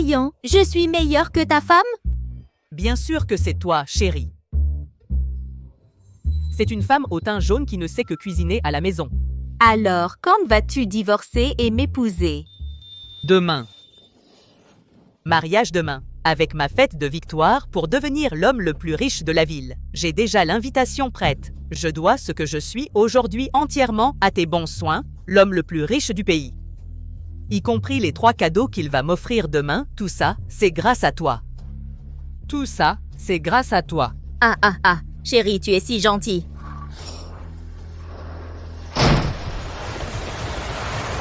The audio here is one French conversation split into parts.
Voyons, je suis meilleure que ta femme? Bien sûr que c'est toi, chérie. C'est une femme au teint jaune qui ne sait que cuisiner à la maison. Alors, quand vas-tu divorcer et m'épouser? Demain. Mariage demain, avec ma fête de victoire pour devenir l'homme le plus riche de la ville. J'ai déjà l'invitation prête. Je dois ce que je suis aujourd'hui entièrement à tes bons soins, l'homme le plus riche du pays. Y compris les 3 cadeaux qu'il va m'offrir demain, tout ça, c'est grâce à toi. Tout ça, c'est grâce à toi. Ah, chérie, tu es si gentille.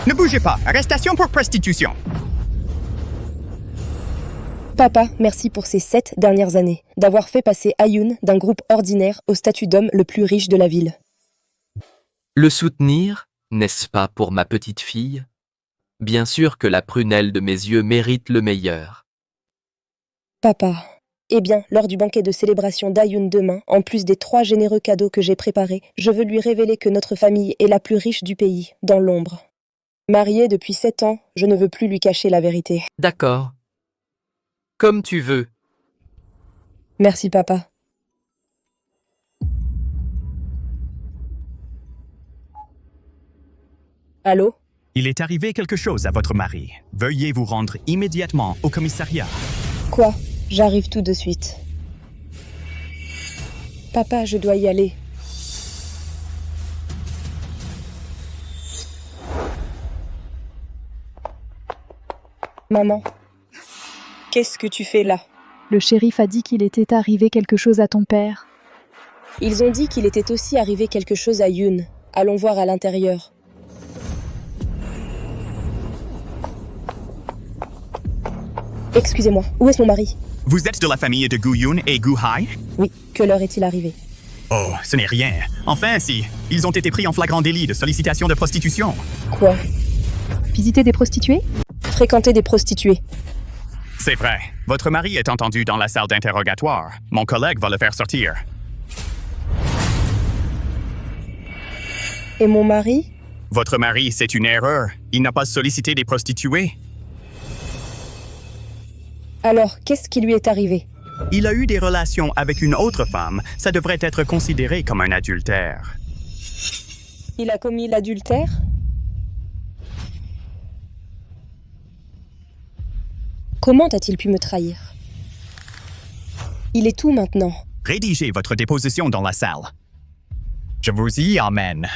Ne bougez pas, arrestation pour prostitution. Papa, merci pour ces 7 dernières années, d'avoir fait passer Ayoun d'un groupe ordinaire au statut d'homme le plus riche de la ville. Le soutenir, n'est-ce pas pour ma petite fille? Bien sûr que la prunelle de mes yeux mérite le meilleur. Papa, eh bien, lors du banquet de célébration d'Ayoun demain, en plus des 3 généreux cadeaux que j'ai préparés, je veux lui révéler que notre famille est la plus riche du pays, dans l'ombre. Mariée depuis 7 ans, je ne veux plus lui cacher la vérité. D'accord. Comme tu veux. Merci, papa. Allô? Il est arrivé quelque chose à votre mari. Veuillez vous rendre immédiatement au commissariat. Quoi? J'arrive tout de suite. Papa, je dois y aller. Maman, qu'est-ce que tu fais là? Le shérif a dit qu'il était arrivé quelque chose à ton père. Ils ont dit qu'il était aussi arrivé quelque chose à Youn. Allons voir à l'intérieur. Excusez-moi, où est mon mari? Vous êtes de la famille de Gu Yun et Gu Hai? Oui, que l'heure est-il arrivé? Oh, ce n'est rien. Enfin, si. Ils ont été pris en flagrant délit de sollicitation de prostitution. Quoi? Visiter des prostituées? Fréquenter des prostituées. C'est vrai. Votre mari est entendu dans la salle d'interrogatoire. Mon collègue va le faire sortir. Et mon mari? Votre mari, c'est une erreur. Il n'a pas sollicité des prostituées. Alors, qu'est-ce qui lui est arrivé? Il a eu des relations avec une autre femme. Ça devrait être considéré comme un adultère. Il a commis l'adultère? Comment a-t-il pu me trahir? Il est où maintenant? Rédigez votre déposition dans la salle. Je vous y emmène.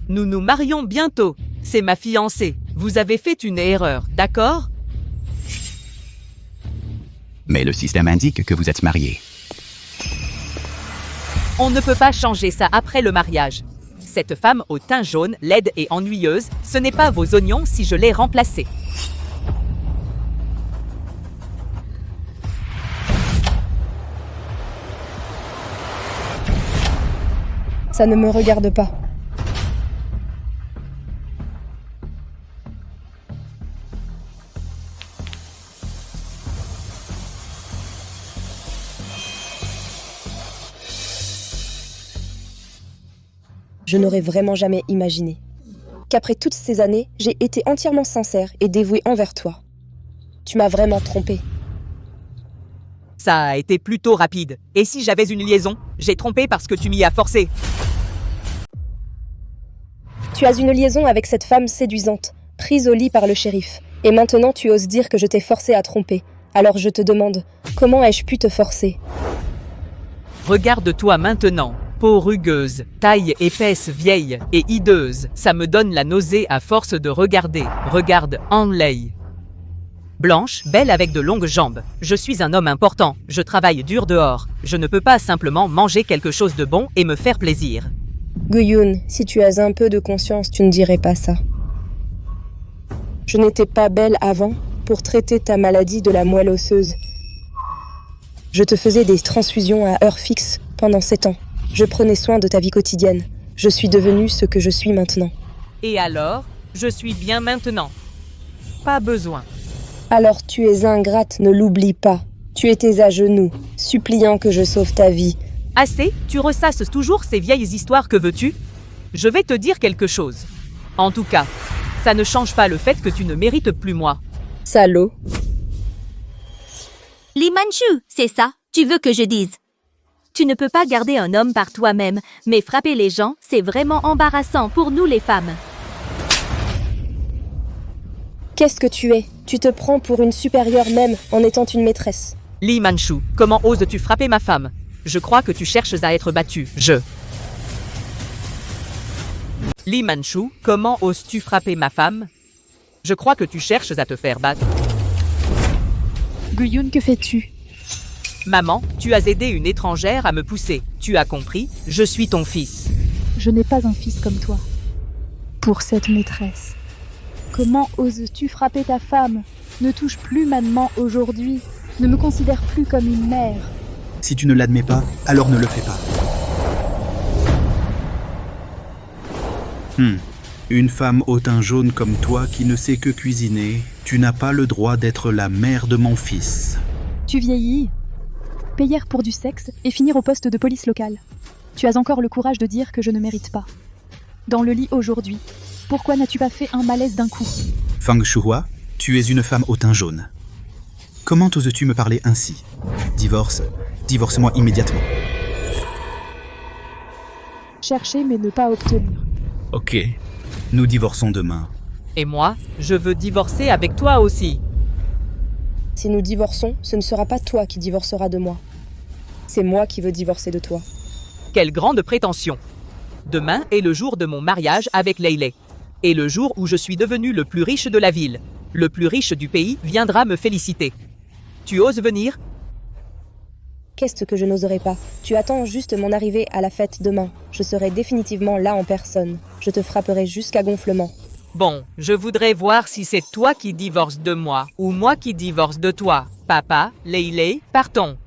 Nous nous marions bientôt. C'est ma fiancée. Vous avez fait une erreur, d'accord? Mais le système indique que vous êtes marié. On ne peut pas changer ça après le mariage. Cette femme au teint jaune, laide et ennuyeuse, ce n'est pas vos oignons si je l'ai remplacée. Ça ne me regarde pas. Je n'aurais vraiment jamais imaginé qu'après toutes ces années, j'ai été entièrement sincère et dévouée envers toi. Tu m'as vraiment trompée. Ça a été plutôt rapide. Et si j'avais une liaison? J'ai trompé parce que tu m'y as forcé. Tu as une liaison avec cette femme séduisante, prise au lit par le shérif. Et maintenant tu oses dire que je t'ai forcé à tromper. Alors je te demande, comment ai-je pu te forcer? Regarde-toi maintenant. Peau rugueuse, taille épaisse, vieille et hideuse. Ça me donne la nausée à force de regarder. Regarde Hanley. Blanche, belle avec de longues jambes. Je suis un homme important. Je travaille dur dehors. Je ne peux pas simplement manger quelque chose de bon et me faire plaisir. Gu Yun, si tu as un peu de conscience, tu ne dirais pas ça. Je n'étais pas belle avant pour traiter ta maladie de la moelle osseuse. Je te faisais des transfusions à heure fixe pendant 7 ans. Je prenais soin de ta vie quotidienne. Je suis devenue ce que je suis maintenant. Et alors, je suis bien maintenant. Pas besoin. Alors tu es ingrate, ne l'oublie pas. Tu étais à genoux, suppliant que je sauve ta vie. Assez, tu ressasses toujours ces vieilles histoires, que veux-tu? Je vais te dire quelque chose. En tout cas, ça ne change pas le fait que tu ne mérites plus moi. Salaud. Lee Manchu, c'est ça, tu veux que je dise. Tu ne peux pas garder un homme par toi-même, mais frapper les gens, c'est vraiment embarrassant pour nous les femmes. Qu'est-ce que tu es? Tu te prends pour une supérieure même en étant une maîtresse. Lee Manchu, comment oses-tu frapper ma femme? Je crois que tu cherches à être battu. Lee Manchu, comment oses-tu frapper ma femme? Je crois que tu cherches à te faire battre. Guyun, que fais-tu? Maman, tu as aidé une étrangère à me pousser. Tu as compris? Je suis ton fils. Je n'ai pas un fils comme toi. Pour cette maîtresse. Comment oses-tu frapper ta femme? Ne touche plus ma maman aujourd'hui. Ne me considère plus comme une mère. Si tu ne l'admets pas, alors ne le fais pas. Une femme au teint jaune comme toi qui ne sait que cuisiner, tu n'as pas le droit d'être la mère de mon fils. Tu vieillis. Payer pour du sexe et finir au poste de police locale. Tu as encore le courage de dire que je ne mérite pas. Dans le lit aujourd'hui, pourquoi n'as-tu pas fait un malaise d'un coup? Fang Shuhua, tu es une femme au teint jaune. Comment oses-tu me parler ainsi? Divorce-moi immédiatement. Chercher mais ne pas obtenir. Ok, nous divorçons demain. Et moi, je veux divorcer avec toi aussi. Si nous divorçons, ce ne sera pas toi qui divorceras de moi. C'est moi qui veux divorcer de toi. Quelle grande prétention! Demain est le jour de mon mariage avec Leilei. Et le jour où je suis devenu le plus riche de la ville, le plus riche du pays, viendra me féliciter. Tu oses venir? Qu'est-ce que je n'oserais pas? Tu attends juste mon arrivée à la fête demain. Je serai définitivement là en personne. Je te frapperai jusqu'à gonflement. Bon, je voudrais voir si c'est toi qui divorces de moi ou moi qui divorce de toi. Papa, Leilei, partons.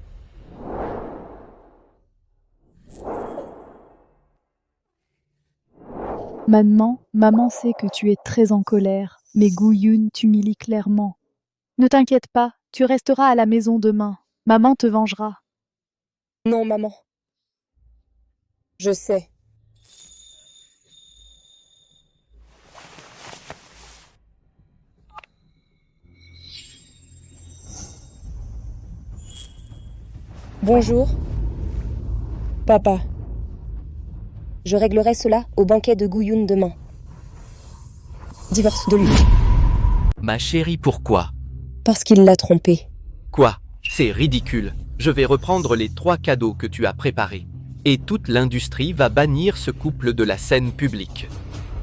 Maman sait que tu es très en colère, mais Guyun t'humilie clairement. Ne t'inquiète pas, tu resteras à la maison demain. Maman te vengera. Non, maman. Je sais. Bonjour. Papa. Je réglerai cela au banquet de Guyun demain. Divorce de lui. Ma chérie, pourquoi? Parce qu'il l'a trompée. Quoi? C'est ridicule. Je vais reprendre les 3 cadeaux que tu as préparés. Et toute l'industrie va bannir ce couple de la scène publique.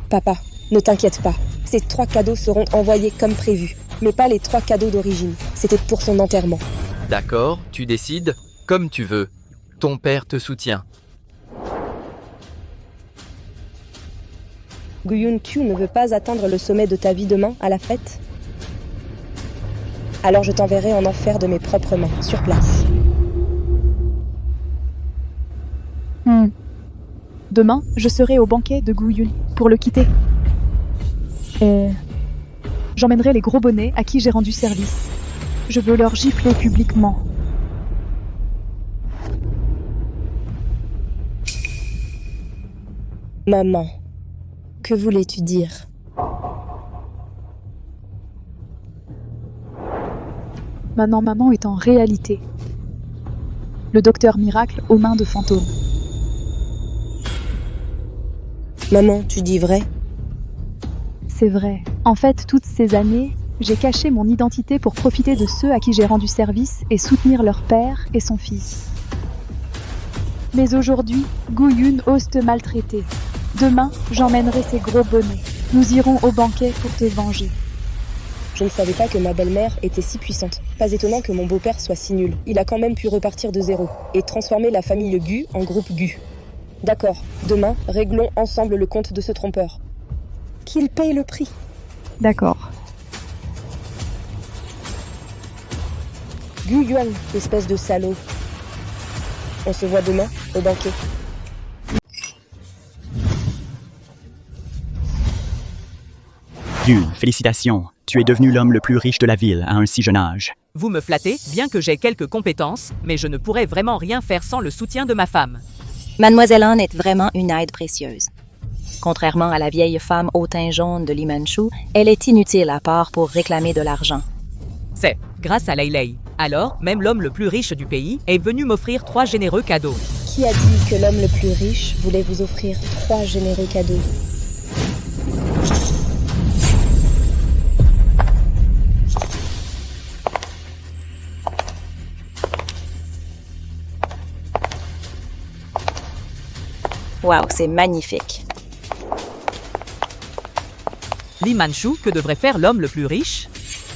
Papa, ne t'inquiète pas. Ces 3 cadeaux seront envoyés comme prévu. Mais pas les 3 cadeaux d'origine. C'était pour son enterrement. D'accord, tu décides comme tu veux. Ton père te soutient. Guyun, tu ne veux pas atteindre le sommet de ta vie demain à la fête? Alors je t'enverrai en enfer de mes propres mains, sur place. Demain, je serai au banquet de Guyun pour le quitter. Et j'emmènerai les gros bonnets à qui j'ai rendu service. Je veux leur gifler publiquement. Maman, que voulais-tu dire? Maintenant, maman est en réalité le docteur miracle aux mains de fantômes. Maman, tu dis vrai? C'est vrai. En fait, toutes ces années, j'ai caché mon identité pour profiter de ceux à qui j'ai rendu service et soutenir leur père et son fils. Mais aujourd'hui, Guyun ose te maltraiter. Demain, j'emmènerai ces gros bonnets. Nous irons au banquet pour te venger. Je ne savais pas que ma belle-mère était si puissante. Pas étonnant que mon beau-père soit si nul. Il a quand même pu repartir de zéro et transformer la famille Gu en groupe Gu. D'accord, demain, réglons ensemble le compte de ce trompeur. Qu'il paye le prix. D'accord. Gu Yuan, espèce de salaud. On se voit demain, au banquet. Dieu, félicitations. Tu es devenu l'homme le plus riche de la ville à un si jeune âge. Vous me flattez, bien que j'ai quelques compétences, mais je ne pourrais vraiment rien faire sans le soutien de ma femme. Mademoiselle Anne est vraiment une aide précieuse. Contrairement à la vieille femme au teint jaune de Li Manchu, elle est inutile à part pour réclamer de l'argent. C'est grâce à Leilei. Alors, même l'homme le plus riche du pays est venu m'offrir 3 généreux cadeaux. Qui a dit que l'homme le plus riche voulait vous offrir 3 généreux cadeaux? Waouh, c'est magnifique. Li Manchu, que devrait faire l'homme le plus riche?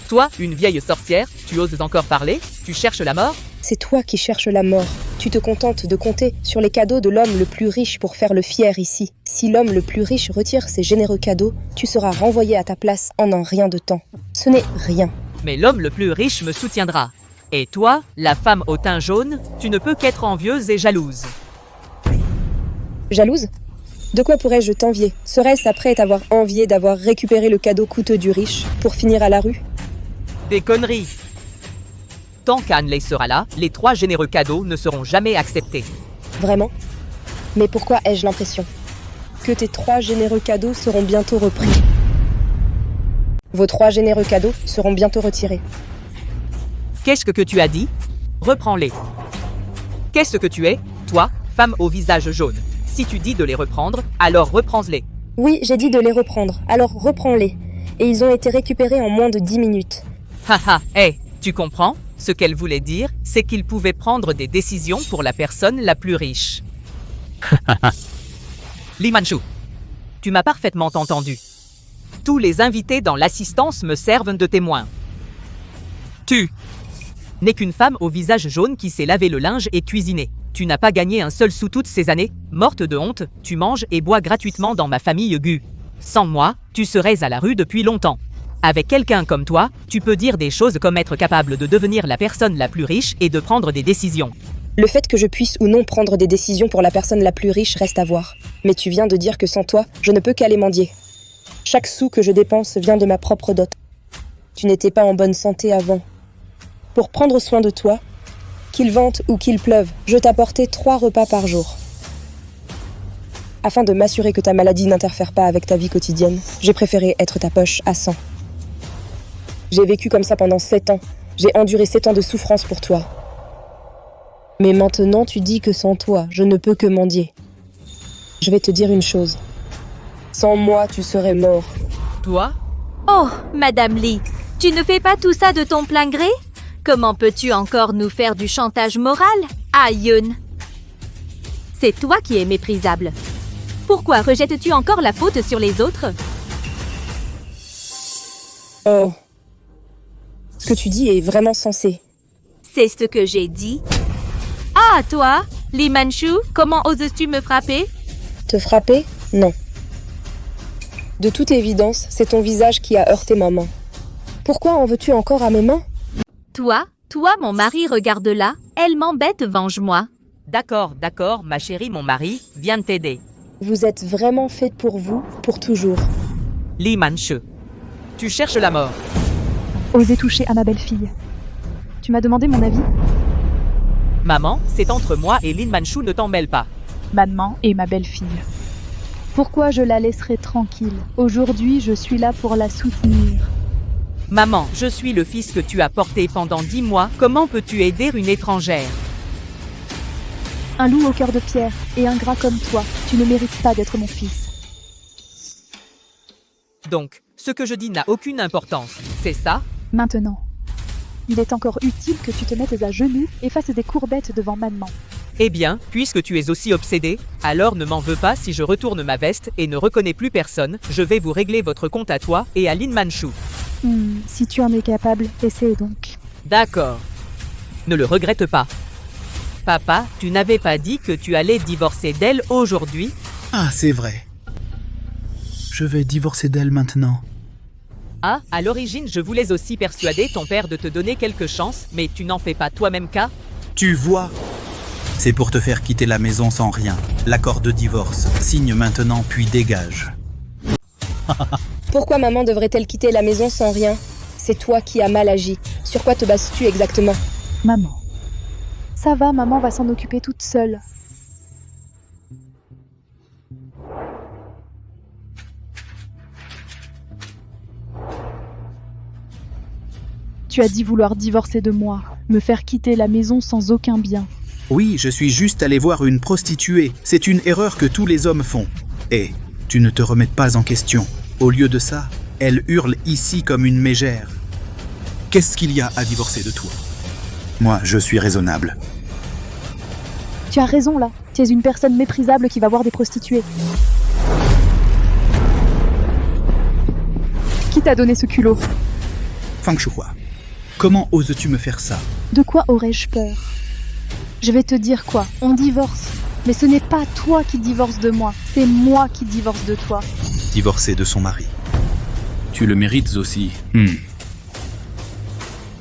Toi, une vieille sorcière, tu oses encore parler? Tu cherches la mort? C'est toi qui cherches la mort. Tu te contentes de compter sur les cadeaux de l'homme le plus riche pour faire le fier ici. Si l'homme le plus riche retire ses généreux cadeaux, tu seras renvoyé à ta place en un rien de temps. Ce n'est rien. Mais l'homme le plus riche me soutiendra. Et toi, la femme au teint jaune, tu ne peux qu'être envieuse et jalouse. Jalouse? De quoi pourrais-je t'envier? Serait-ce après t'avoir envié d'avoir récupéré le cadeau coûteux du riche pour finir à la rue? Des conneries! Tant qu'Anley sera là, les 3 généreux cadeaux ne seront jamais acceptés. Vraiment? Mais pourquoi ai-je l'impression que tes 3 généreux cadeaux seront bientôt repris? Vos 3 généreux cadeaux seront bientôt retirés. Qu'est-ce que tu as dit? Reprends-les. Qu'est-ce que tu es, toi, femme au visage jaune? Si tu dis de les reprendre, alors reprends-les. Oui, j'ai dit de les reprendre, alors reprends-les. Et ils ont été récupérés en moins de 10 minutes. Haha, hé, tu comprends? Ce qu'elle voulait dire, c'est qu'il pouvait prendre des décisions pour la personne la plus riche. Li Manchu, tu m'as parfaitement entendu. Tous les invités dans l'assistance me servent de témoins. Tu n'es qu'une femme au visage jaune qui sait laver le linge et cuisiner. Tu n'as pas gagné un seul sou toutes ces années. Morte de honte, tu manges et bois gratuitement dans ma famille Gu. Sans moi, tu serais à la rue depuis longtemps. Avec quelqu'un comme toi, tu peux dire des choses comme être capable de devenir la personne la plus riche et de prendre des décisions. Le fait que je puisse ou non prendre des décisions pour la personne la plus riche reste à voir. Mais tu viens de dire que sans toi, je ne peux qu'aller mendier. Chaque sou que je dépense vient de ma propre dot. Tu n'étais pas en bonne santé avant. Pour prendre soin de toi, qu'il vente ou qu'il pleuve, je t'apportais 3 repas par jour. Afin de m'assurer que ta maladie n'interfère pas avec ta vie quotidienne, j'ai préféré être ta poche à sang. J'ai vécu comme ça pendant 7 ans. J'ai enduré 7 ans de souffrance pour toi. Mais maintenant, tu dis que sans toi, je ne peux que mendier. Je vais te dire une chose. Sans moi, tu serais mort. Toi? Oh, Madame Lee, tu ne fais pas tout ça de ton plein gré? Comment peux-tu encore nous faire du chantage moral? Ah, Yun! C'est toi qui es méprisable. Pourquoi rejettes-tu encore la faute sur les autres? Oh. Ce que tu dis est vraiment sensé. C'est ce que j'ai dit. Ah, toi, Li Manchu, comment oses-tu me frapper? Te frapper? Non. De toute évidence, c'est ton visage qui a heurté ma main. Pourquoi en veux-tu encore à mes mains? Toi, mon mari, regarde là. Elle m'embête, venge-moi. D'accord, ma chérie, mon mari vient t'aider. Vous êtes vraiment faite pour vous, pour toujours. Li Manchu, tu cherches la mort. Osez toucher à ma belle-fille. Tu m'as demandé mon avis? Maman, c'est entre moi et Lin Manchu, ne t'en mêle pas. Maman et ma belle-fille. Pourquoi je la laisserai tranquille? Aujourd'hui, je suis là pour la soutenir. Maman, je suis le fils que tu as porté pendant 10 mois. Comment peux-tu aider une étrangère? Un loup au cœur de pierre et ingrat comme toi, tu ne mérites pas d'être mon fils. Donc, ce que je dis n'a aucune importance, c'est ça? Maintenant, il est encore utile que tu te mettes à genoux et fasses des courbettes devant maman. Eh bien, puisque tu es aussi obsédé, alors ne m'en veux pas si je retourne ma veste et ne reconnais plus personne. Je vais vous régler votre compte à toi et à Lin Manchu. Si tu en es capable, essaie donc. D'accord. Ne le regrette pas. Papa, tu n'avais pas dit que tu allais divorcer d'elle aujourd'hui? Ah, c'est vrai. Je vais divorcer d'elle maintenant. Ah, à l'origine, je voulais aussi persuader ton père de te donner quelques chances, mais tu n'en fais pas toi-même cas? Tu vois? C'est pour te faire quitter la maison sans rien. L'accord de divorce. Signe maintenant puis dégage. Pourquoi maman devrait-elle quitter la maison sans rien? C'est toi qui as mal agi. Sur quoi te bases-tu exactement? Maman. Ça va, maman va s'en occuper toute seule. Tu as dit vouloir divorcer de moi, me faire quitter la maison sans aucun bien. Oui, je suis juste allé voir une prostituée. C'est une erreur que tous les hommes font. Et tu ne te remets pas en question. Au lieu de ça, elle hurle ici comme une mégère. Qu'est-ce qu'il y a à divorcer de toi? Moi, je suis raisonnable. Tu as raison là, tu es une personne méprisable qui va voir des prostituées. Qui t'a donné ce culot? Fang Shuhua, comment oses-tu me faire ça? De quoi aurais-je peur? Je vais te dire quoi, on divorce. Mais ce n'est pas toi qui divorces de moi, c'est moi qui divorce de toi. Divorcer de son mari. Tu le mérites aussi.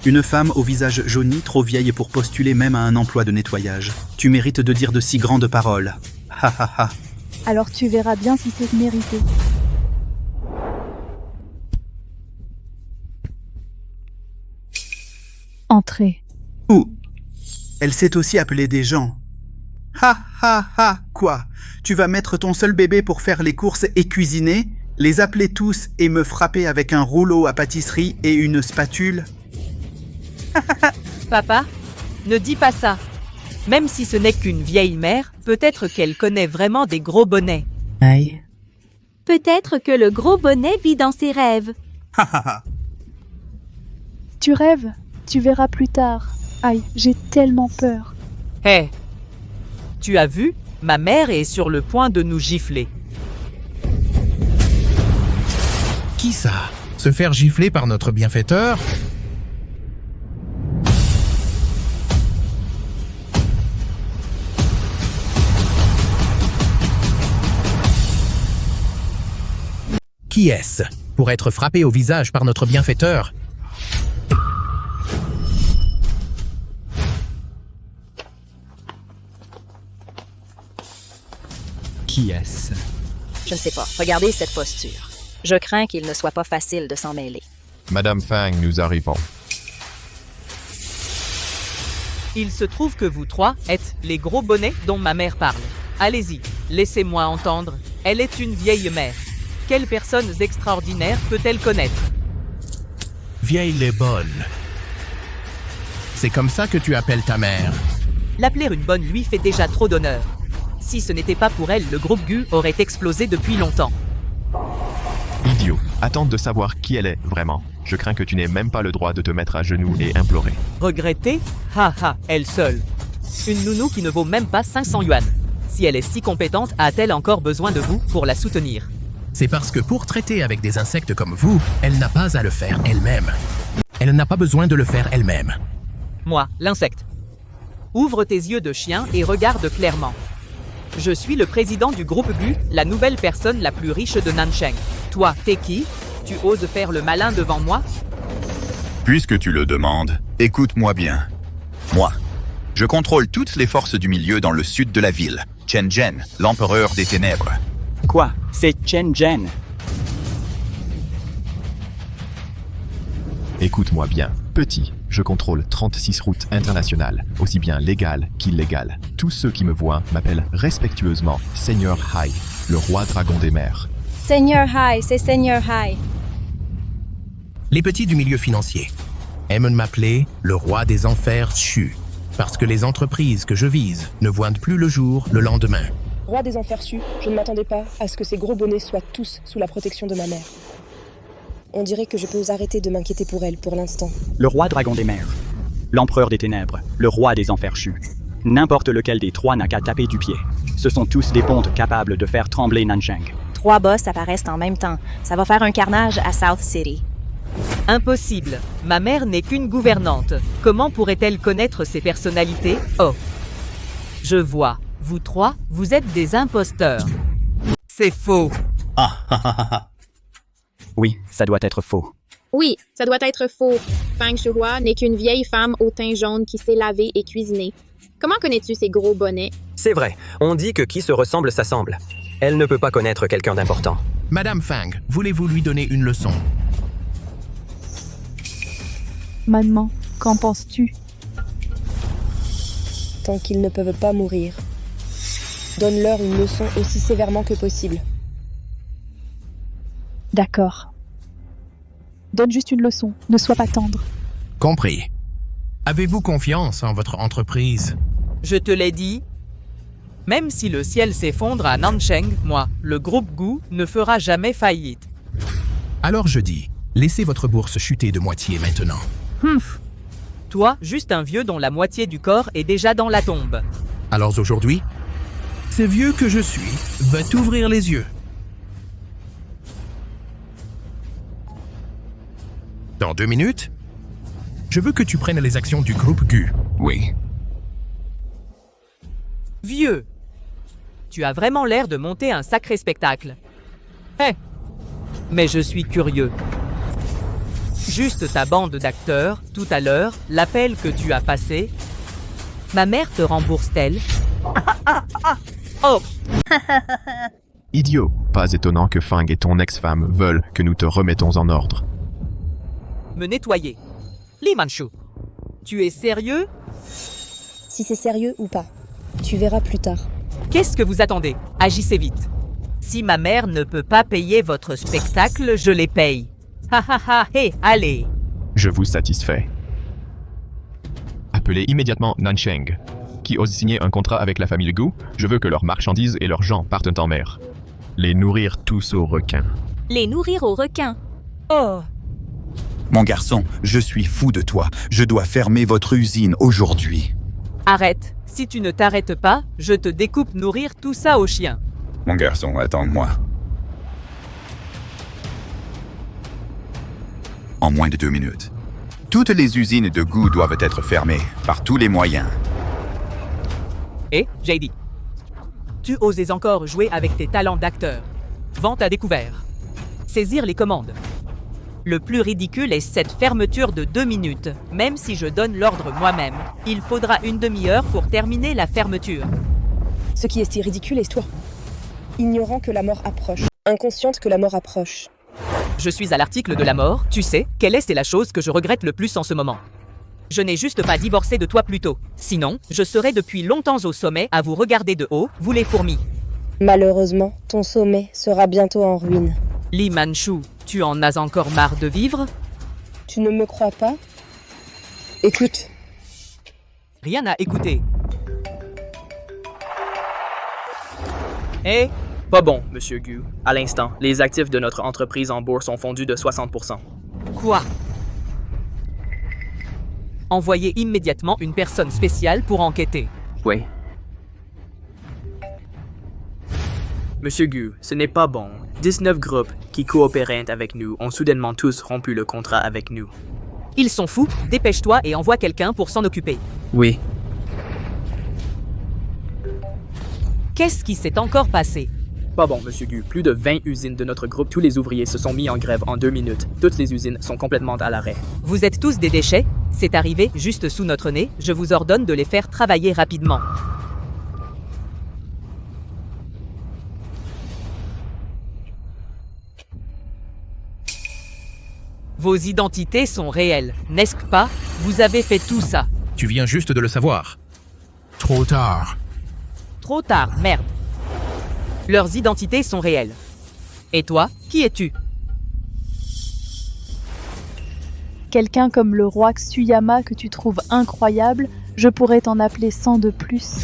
Une femme au visage jauni, trop vieille pour postuler même à un emploi de nettoyage. Tu mérites de dire de si grandes paroles. Ha ha ha. Alors tu verras bien si c'est mérité. Entrez. Ouh. Elle sait aussi appeler des gens. Ha ha ha. Quoi? Tu vas mettre ton seul bébé pour faire les courses et cuisiner, les appeler tous et me frapper avec un rouleau à pâtisserie et une spatule? Papa, ne dis pas ça. Même si ce n'est qu'une vieille mère, peut-être qu'elle connaît vraiment des gros bonnets. Aïe. Peut-être que le gros bonnet vit dans ses rêves. Ha ha ha. Tu rêves? Tu verras plus tard. Aïe, j'ai tellement peur. Hé, tu as vu? Ma mère est sur le point de nous gifler. Qui ça? Se faire gifler par notre bienfaiteur? Qui est-ce? Pour être frappé au visage par notre bienfaiteur? Qui est-ce? Je ne sais pas. Regardez cette posture. Je crains qu'il ne soit pas facile de s'en mêler. Madame Fang, nous arrivons. Il se trouve que vous trois êtes les gros bonnets dont ma mère parle. Allez-y, laissez-moi entendre. Elle est une vieille mère. Quelles personnes extraordinaires peut-elle connaître? Vieille les bonnes. C'est comme ça que tu appelles ta mère. L'appeler une bonne lui fait déjà trop d'honneur. Si ce n'était pas pour elle, le groupe Gu aurait explosé depuis longtemps. Idiot, attends de savoir qui elle est vraiment. Je crains que tu n'aies même pas le droit de te mettre à genoux et implorer. Regretter? Ha ha, elle seule. Une nounou qui ne vaut même pas 500 yuan. Si elle est si compétente, a-t-elle encore besoin de vous pour la soutenir? C'est parce que pour traiter avec des insectes comme vous, elle n'a pas à le faire elle-même. Elle n'a pas besoin de le faire elle-même. Moi, l'insecte. Ouvre tes yeux de chien et regarde clairement. Je suis le président du groupe Gu, la nouvelle personne la plus riche de Nancheng. Toi, t'es qui? Tu oses faire le malin devant moi? Puisque tu le demandes, écoute-moi bien. Moi, je contrôle toutes les forces du milieu dans le sud de la ville. Chen Zhen, l'empereur des ténèbres. Quoi? C'est Chen Zhen. Écoute-moi bien, petit. Je contrôle 36 routes internationales, aussi bien légales qu'illégales. Tous ceux qui me voient m'appellent respectueusement Seigneur Hai, le roi dragon des mers. Seigneur Hai, c'est Seigneur Hai. Les petits du milieu financier aiment m'appeler le roi des enfers Chu, parce que les entreprises que je vise ne voient plus le jour le lendemain. Roi des enfers Chu, je ne m'attendais pas à ce que ces gros bonnets soient tous sous la protection de ma mère. On dirait que je peux arrêter de m'inquiéter pour elle pour l'instant. Le roi dragon des mers. L'empereur des ténèbres. Le roi des enfers chus. N'importe lequel des trois n'a qu'à taper du pied. Ce sont tous des pontes capables de faire trembler Nancheng. 3 boss apparaissent en même temps. Ça va faire un carnage à South City. Impossible. Ma mère n'est qu'une gouvernante. Comment pourrait-elle connaître ses personnalités? Oh. Je vois. Vous trois, vous êtes des imposteurs. C'est faux. Oui, ça doit être faux. Oui, ça doit être faux. Fang Shuhua n'est qu'une vieille femme au teint jaune qui sait laver et cuisiner. Comment connais-tu ces gros bonnets? C'est vrai, on dit que qui se ressemble s'assemble. Elle ne peut pas connaître quelqu'un d'important. Madame Fang, voulez-vous lui donner une leçon? Maman, qu'en penses-tu? Tant qu'ils ne peuvent pas mourir, donne-leur une leçon aussi sévèrement que possible. D'accord. Donne juste une leçon, ne sois pas tendre. Compris. Avez-vous confiance en votre entreprise? Je te l'ai dit. Même si le ciel s'effondre à Nancheng, moi, le groupe Gu ne fera jamais faillite. Alors je dis, laissez votre bourse chuter de moitié maintenant. Toi, juste un vieux dont la moitié du corps est déjà dans la tombe. Alors aujourd'hui, ce vieux que je suis va t'ouvrir les yeux. Dans 2 minutes, je veux que tu prennes les actions du groupe Gu. Oui. Vieux, tu as vraiment l'air de monter un sacré spectacle. Mais je suis curieux. Juste ta bande d'acteurs, tout à l'heure, l'appel que tu as passé. Ma mère te rembourse-t-elle? Oh! Idiot, pas étonnant que Fang et ton ex-femme veulent que nous te remettons en ordre. Me nettoyer. Li Manchu, tu es sérieux? Si c'est sérieux ou pas, tu verras plus tard. Qu'est-ce que vous attendez? Agissez vite. Si ma mère ne peut pas payer votre spectacle, je les paye. Ha ha ha, hé, allez! Je vous satisfais. Appelez immédiatement Nancheng. Qui ose signer un contrat avec la famille Gu, je veux que leurs marchandises et leurs gens partent en mer. Les nourrir tous aux requins. Les nourrir aux requins. Oh! Mon garçon, je suis fou de toi. Je dois fermer votre usine aujourd'hui. Arrête. Si tu ne t'arrêtes pas, je te découpe nourrir tout ça aux chiens. Mon garçon, attends-moi. En moins de 2 minutes. Toutes les usines de Gu doivent être fermées, par tous les moyens. Et, JD, tu osais encore jouer avec tes talents d'acteur. Vente à découvert. Saisir les commandes. Le plus ridicule est cette fermeture de 2 minutes. Même si je donne l'ordre moi-même, il faudra une demi-heure pour terminer la fermeture. Ce qui est si ridicule est toi. Ignorant que la mort approche. Inconsciente que la mort approche. Je suis à l'article de la mort, tu sais, quelle est la chose que je regrette le plus en ce moment? Je n'ai juste pas divorcé de toi plus tôt. Sinon, je serais depuis longtemps au sommet à vous regarder de haut, vous les fourmis. Malheureusement, ton sommet sera bientôt en ruine. Li Manchu, tu en as encore marre de vivre? Tu ne me crois pas? Écoute. Rien à écouter. Eh? Pas bon, Monsieur Gu. À l'instant, les actifs de notre entreprise en bourse ont fondu de 60%. Quoi? Envoyez immédiatement une personne spéciale pour enquêter. Oui. Monsieur Gu, ce n'est pas bon. 19 groupes qui coopéraient avec nous ont soudainement tous rompu le contrat avec nous. Ils sont fous, dépêche-toi et envoie quelqu'un pour s'en occuper. Oui. Qu'est-ce qui s'est encore passé? Pas bon, Monsieur Gu. Plus de 20 usines de notre groupe, tous les ouvriers se sont mis en grève en 2 minutes. Toutes les usines sont complètement à l'arrêt. Vous êtes tous des déchets? C'est arrivé juste sous notre nez, je vous ordonne de les faire travailler rapidement. Vos identités sont réelles, n'est-ce pas? Vous avez fait tout ça. Tu viens juste de le savoir. Trop tard. Trop tard, merde. Leurs identités sont réelles. Et toi, qui es-tu? Quelqu'un comme le roi Xuyama que tu trouves incroyable, je pourrais t'en appeler 100 de plus.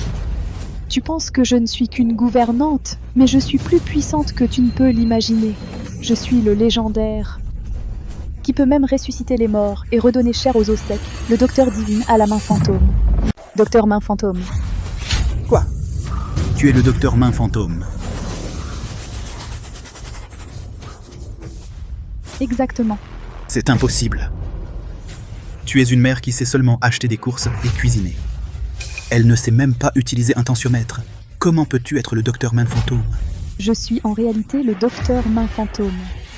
Tu penses que je ne suis qu'une gouvernante, mais je suis plus puissante que tu ne peux l'imaginer. Je suis le légendaire, qui peut même ressusciter les morts et redonner chair aux os secs, le docteur divin à la main fantôme. Docteur main fantôme. Quoi? Tu es le docteur main fantôme. Exactement. C'est impossible. Tu es une mère qui sait seulement acheter des courses et cuisiner. Elle ne sait même pas utiliser un tensiomètre. Comment peux-tu être le docteur main fantôme? Je suis en réalité le docteur main fantôme.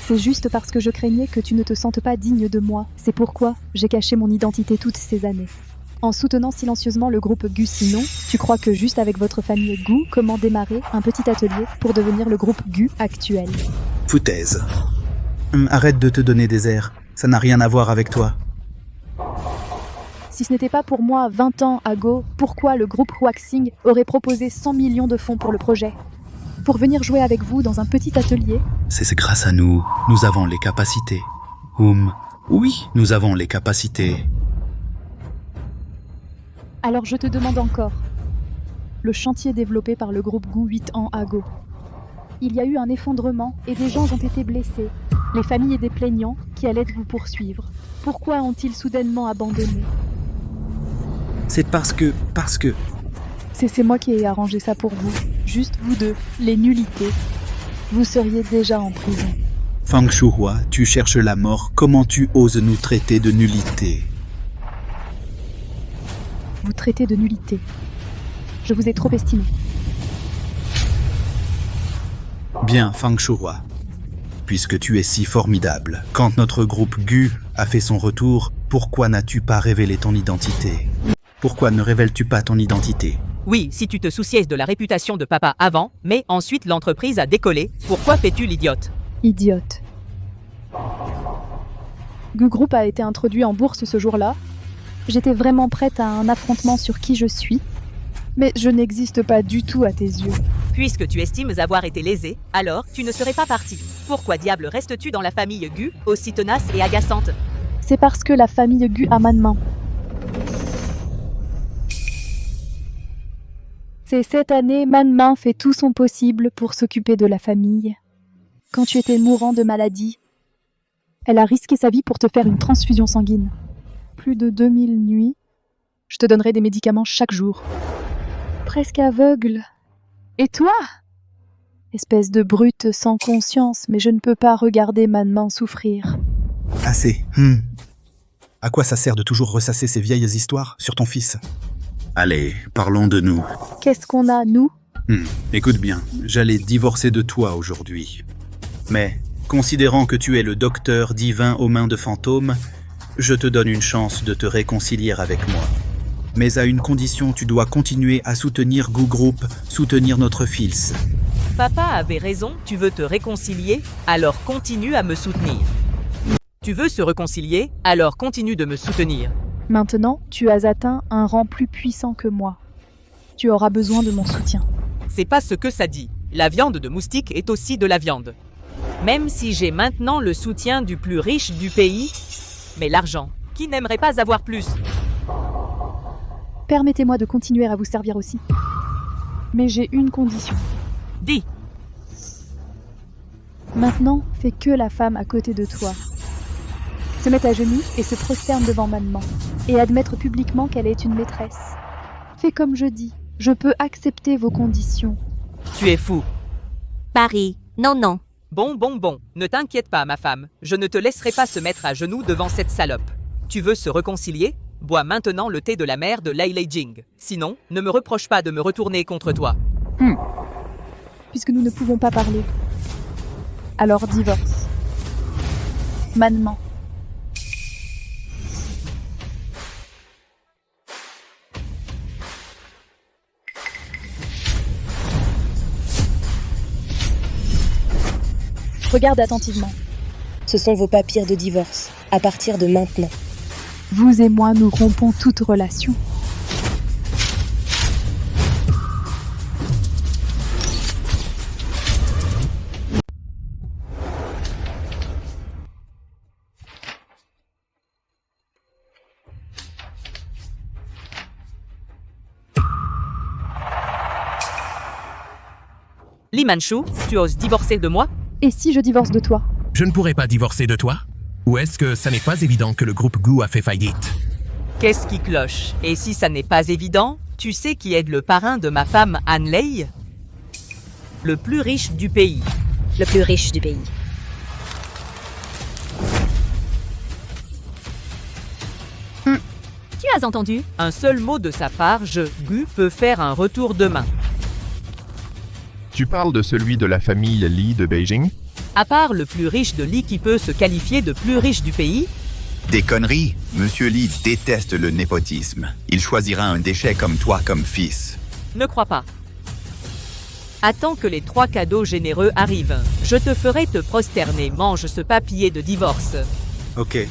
C'est juste parce que je craignais que tu ne te sentes pas digne de moi. C'est pourquoi j'ai caché mon identité toutes ces années. En soutenant silencieusement le groupe Gu sinon, tu crois que juste avec votre famille Gu, comment démarrer un petit atelier pour devenir le groupe Gu actuel. Foutaise. Arrête de te donner des airs. Ça n'a rien à voir avec toi. Si ce n'était pas pour moi 20 ans à Go, pourquoi le groupe Waxing aurait proposé 100 millions de fonds pour le projet? Pour venir jouer avec vous dans un petit atelier? C'est grâce à nous. Nous avons les capacités. Oui, nous avons les capacités. Alors je te demande encore. Le chantier développé par le groupe Gu 8 ans à Go. Il y a eu un effondrement et des gens ont été blessés. Les familles et des plaignants qui allaient vous poursuivre. Pourquoi ont-ils soudainement abandonné? C'est parce que... C'est moi qui ai arrangé ça pour vous. Juste vous deux, les nullités. Vous seriez déjà en prison. Fang Shuhua, tu cherches la mort. Comment tu oses nous traiter de nullité? Vous traitez de nullité. Je vous ai trop estimé. Bien, Fang Shuhua. Puisque tu es si formidable, quand notre groupe Gu a fait son retour, pourquoi n'as-tu pas révélé ton identité? Pourquoi ne révèles-tu pas ton identité? Oui, si tu te souciais de la réputation de papa avant, mais ensuite l'entreprise a décollé, pourquoi fais-tu l'idiote? Idiote. Gu Group a été introduit en bourse ce jour-là. J'étais vraiment prête à un affrontement sur qui je suis, mais je n'existe pas du tout à tes yeux. Puisque tu estimes avoir été lésé, alors tu ne serais pas parti. Pourquoi diable restes-tu dans la famille Gu, aussi tenace et agaçante? C'est parce que la famille Gu a main. C'est cette année, Manmin fait tout son possible pour s'occuper de la famille. Quand tu étais mourant de maladie, elle a risqué sa vie pour te faire une transfusion sanguine. Plus de 2000 nuits, je te donnerai des médicaments chaque jour. Presque aveugle. Et toi? Espèce de brute sans conscience, mais je ne peux pas regarder Manmin souffrir. Assez. À quoi ça sert de toujours ressasser ces vieilles histoires sur ton fils? Allez, parlons de nous. Qu'est-ce qu'on a, nous? Écoute bien, j'allais divorcer de toi aujourd'hui. Mais, considérant que tu es le docteur divin aux mains de fantômes, je te donne une chance de te réconcilier avec moi. Mais à une condition, tu dois continuer à soutenir Gu Group, soutenir notre fils. Papa avait raison, tu veux te réconcilier, alors continue à me soutenir. Tu veux se réconcilier, alors continue de me soutenir. Maintenant, tu as atteint un rang plus puissant que moi. Tu auras besoin de mon soutien. C'est pas ce que ça dit. La viande de moustique est aussi de la viande. Même si j'ai maintenant le soutien du plus riche du pays, mais l'argent, qui n'aimerait pas avoir plus? Permettez-moi de continuer à vous servir aussi. Mais j'ai une condition. Dis. Maintenant, fais que la femme à côté de toi se mette à genoux et se prosterne devant Manman, et admettre publiquement qu'elle est une maîtresse. Fais comme je dis, je peux accepter vos conditions. Tu es fou. Paris, non. Bon, ne t'inquiète pas, ma femme, je ne te laisserai pas se mettre à genoux devant cette salope. Tu veux se réconcilier? Bois maintenant le thé de la mère de Lei Lei Jing. Sinon, ne me reproche pas de me retourner contre toi. Puisque nous ne pouvons pas parler. Alors divorce. Manman. Regarde attentivement. Ce sont vos papiers de divorce, à partir de maintenant. Vous et moi, nous rompons toute relation. Li Manchu, tu oses divorcer de moi? Et si je divorce de toi? Je ne pourrais pas divorcer de toi? Ou est-ce que ça n'est pas évident que le groupe Gu a fait faillite? Qu'est-ce qui cloche? Et si ça n'est pas évident, tu sais qui est le parrain de ma femme Anne Lei? Le plus riche du pays. Le plus riche du pays. Tu as entendu? Un seul mot de sa part, Gu peut faire un retour demain. Tu parles de celui de la famille Li de Beijing? À part le plus riche de Li qui peut se qualifier de plus riche du pays? Des conneries. Monsieur Li déteste le népotisme. Il choisira un déchet comme toi comme fils. Ne crois pas. Attends que les 3 cadeaux généreux arrivent. Je te ferai te prosterner. Mange ce papier de divorce. Ok.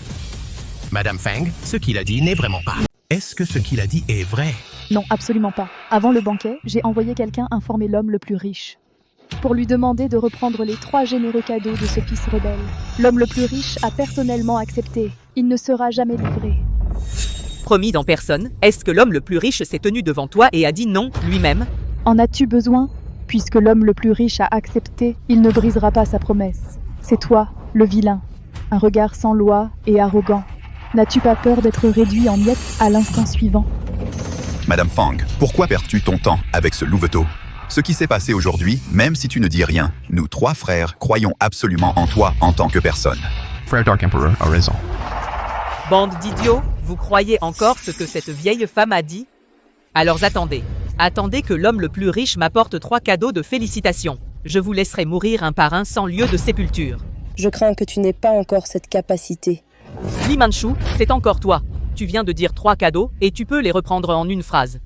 Madame Feng, ce qu'il a dit n'est vraiment pas. Est-ce que ce qu'il a dit est vrai? Non, absolument pas. Avant le banquet, j'ai envoyé quelqu'un informer l'homme le plus riche, pour lui demander de reprendre les 3 généreux cadeaux de ce fils rebelle. L'homme le plus riche a personnellement accepté. Il ne sera jamais livré. Promis en personne, est-ce que l'homme le plus riche s'est tenu devant toi et a dit non lui-même? En as-tu besoin? Puisque l'homme le plus riche a accepté, il ne brisera pas sa promesse. C'est toi, le vilain. Un regard sans loi et arrogant. N'as-tu pas peur d'être réduit en miettes à l'instant suivant? Madame Fang, pourquoi perds-tu ton temps avec ce louveteau? Ce qui s'est passé aujourd'hui, même si tu ne dis rien, nous 3 frères croyons absolument en toi en tant que personne. Frère Dark Emperor a raison. Bande d'idiots, vous croyez encore ce que cette vieille femme a dit? Alors attendez. Attendez que l'homme le plus riche m'apporte 3 cadeaux de félicitations. Je vous laisserai mourir un par un sans lieu de sépulture. Je crains que tu n'aies pas encore cette capacité. Li Manchu, c'est encore toi. Tu viens de dire 3 cadeaux et tu peux les reprendre en une phrase.